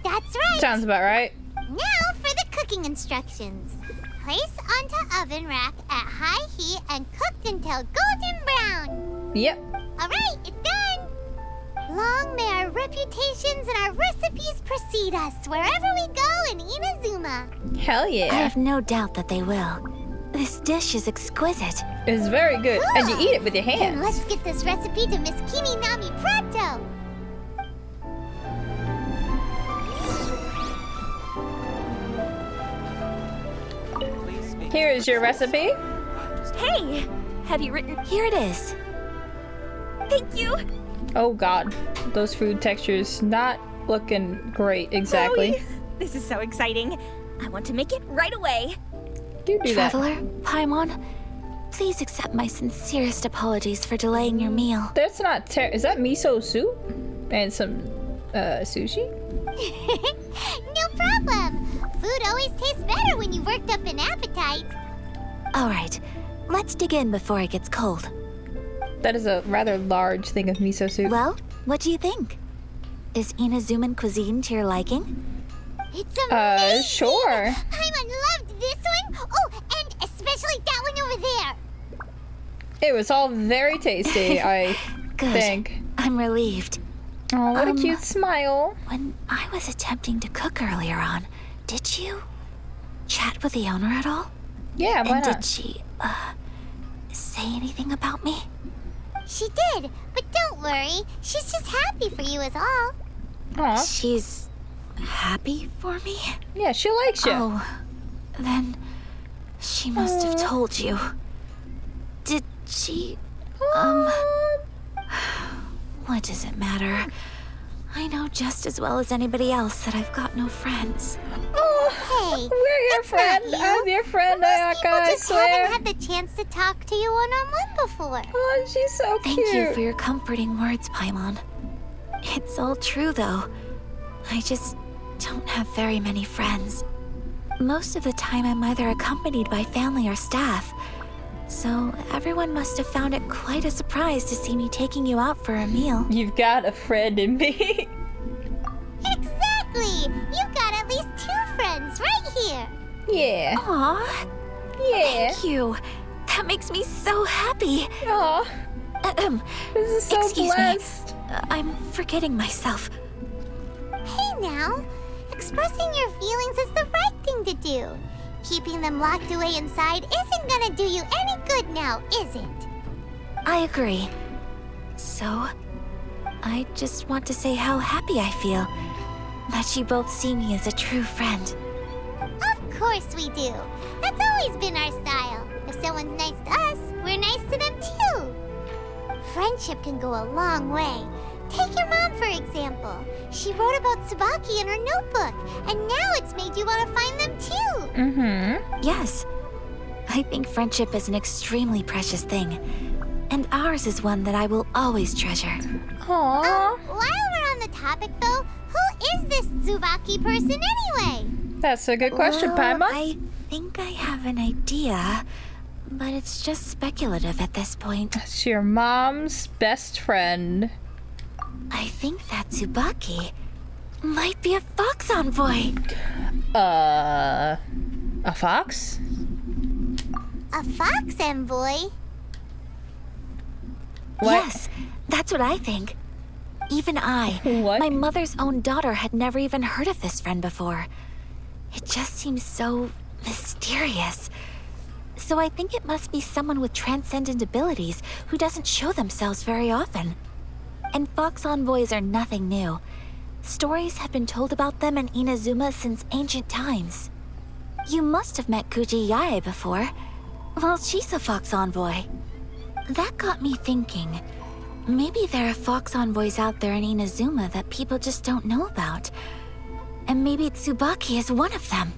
that's right. sounds about right. Now for the cooking instructions. Place onto oven rack at high heat and cooked until golden brown. Yep. Alright, it's done. Long may our reputations and our recipes precede us wherever we go in Inazuma. Hell yeah. I have no doubt that they will. This dish is exquisite. It's very good, Cool. and you eat it with your Then hands. let's get this recipe to Miss Kiminami pronto. Here is your recipe. Hey, have you written? Here it is. Thank you. Oh god, those food textures not looking great exactly. Chloe, this is so exciting. I want to make it right away. Do that. Traveler, Paimon, please accept my sincerest apologies for delaying your meal. That's not is that miso soup? And some sushi? No problem. Food always tastes better when you've worked up an appetite. All right, let's dig in before it gets cold. That is a rather large thing of miso soup. Well, what do you think? Is Inazuman cuisine to your liking? It's amazing. Sure. Paimon loved this one. Oh, and especially that one over there. It was all very tasty, I Good. think. I'm relieved. Oh, what a cute smile. When I was attempting to cook earlier on, did you chat with the owner at all? Yeah, why and not? did she, say anything about me? She did, but don't worry. She's just happy for you is all. Aw. She's happy for me? Yeah, she likes you. Oh, then she must have told you. Did she, what does it matter? I know just as well as anybody else that I've got no friends. Hey, we're your friend. not you. I'm your friend, Most Ayaka, people I just swear. haven't had the chance to talk to you one-on-one before. Oh, she's so Thank cute. you for your comforting words, Paimon. It's all true, though. I just don't have very many friends. Most of the time I'm either accompanied by family or staff. So everyone must have found it quite a surprise to see me taking you out for a meal. You've got a friend in me. Exactly! You've got at least 2 friends right here. Yeah. Aw. Yeah. Thank you. That makes me so happy. Aw. This is so Excuse blessed. me. I'm forgetting myself. Hey now, expressing your feelings is the right thing to do. Keeping them locked away inside isn't gonna do you any good now, is it? I agree. So, I just want to say how happy I feel that you both see me as a true friend. Of course we do. That's always been our style. If someone's nice to us, we're nice to them too. Friendship can go a long way. Take your mom, for example. She wrote about Tsubaki in her notebook, and now it's made you want to find them too. Mm-hmm. Yes. I think friendship is an extremely precious thing, and ours is one that I will always treasure. Aww. While we're on the topic, though, who is this Tsubaki person anyway? That's a good question, Well, Paimon. I think I have an idea, but it's just speculative at this point. It's your mom's best friend. I think that Tsubaki might be a fox envoy. A fox? A fox envoy? What? Yes, that's what I think. Even I, my mother's own daughter, had never even heard of this friend before. It just seems so mysterious. So I think it must be someone with transcendent abilities who doesn't show themselves very often. And fox envoys are nothing new. Stories have been told about them in Inazuma since ancient times. You must have met Kuji Yae before. Well, she's a fox envoy. That got me thinking. Maybe there are fox envoys out there in Inazuma that people just don't know about. And maybe Tsubaki is one of them.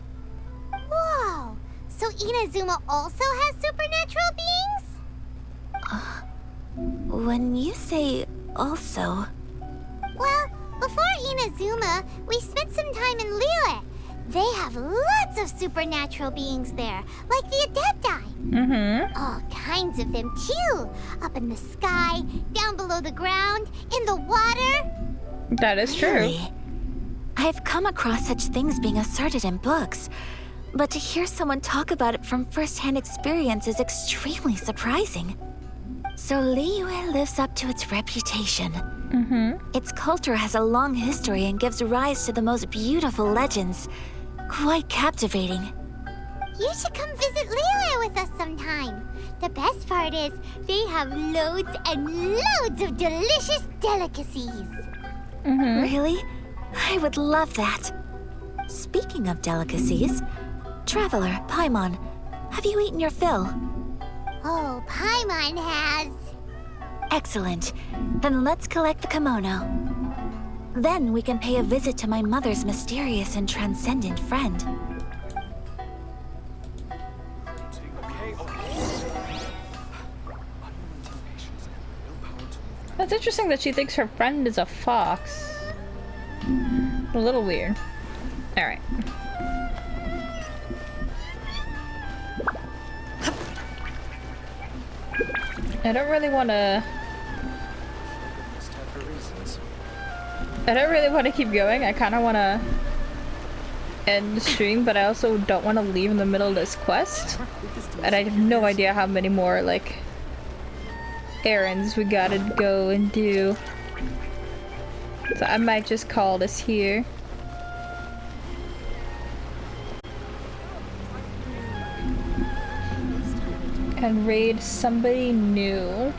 Whoa! So Inazuma also has supernatural beings? When you say also... Well, before Inazuma, we spent some time in Liyue. They have lots of supernatural beings there, like the Adepti. Mm-hmm. All kinds of them, too. Up in the sky, down below the ground, in the water. That is true. Really? I've come across such things being asserted in books, but to hear someone talk about it from first-hand experience is extremely surprising. So Liyue lives up to its reputation. Mm-hmm. Its culture has a long history and gives rise to the most beautiful legends. Quite captivating. You should come visit Liyue with us sometime. The best part is, they have loads and loads of delicious delicacies. Mm-hmm. Really? I would love that. Speaking of delicacies, Traveler, Paimon, have you eaten your fill? Oh, Paimon has. Excellent. Then let's collect the kimono. Then we can pay a visit to my mother's mysterious and transcendent friend. That's interesting that she thinks her friend is a fox. A little weird. Alright. I don't really want to keep going. I kind of want to end the stream, but I also don't want to leave in the middle of this quest. And I have no idea how many more, like, errands we gotta go and do. So I might just call this here. And raid somebody new.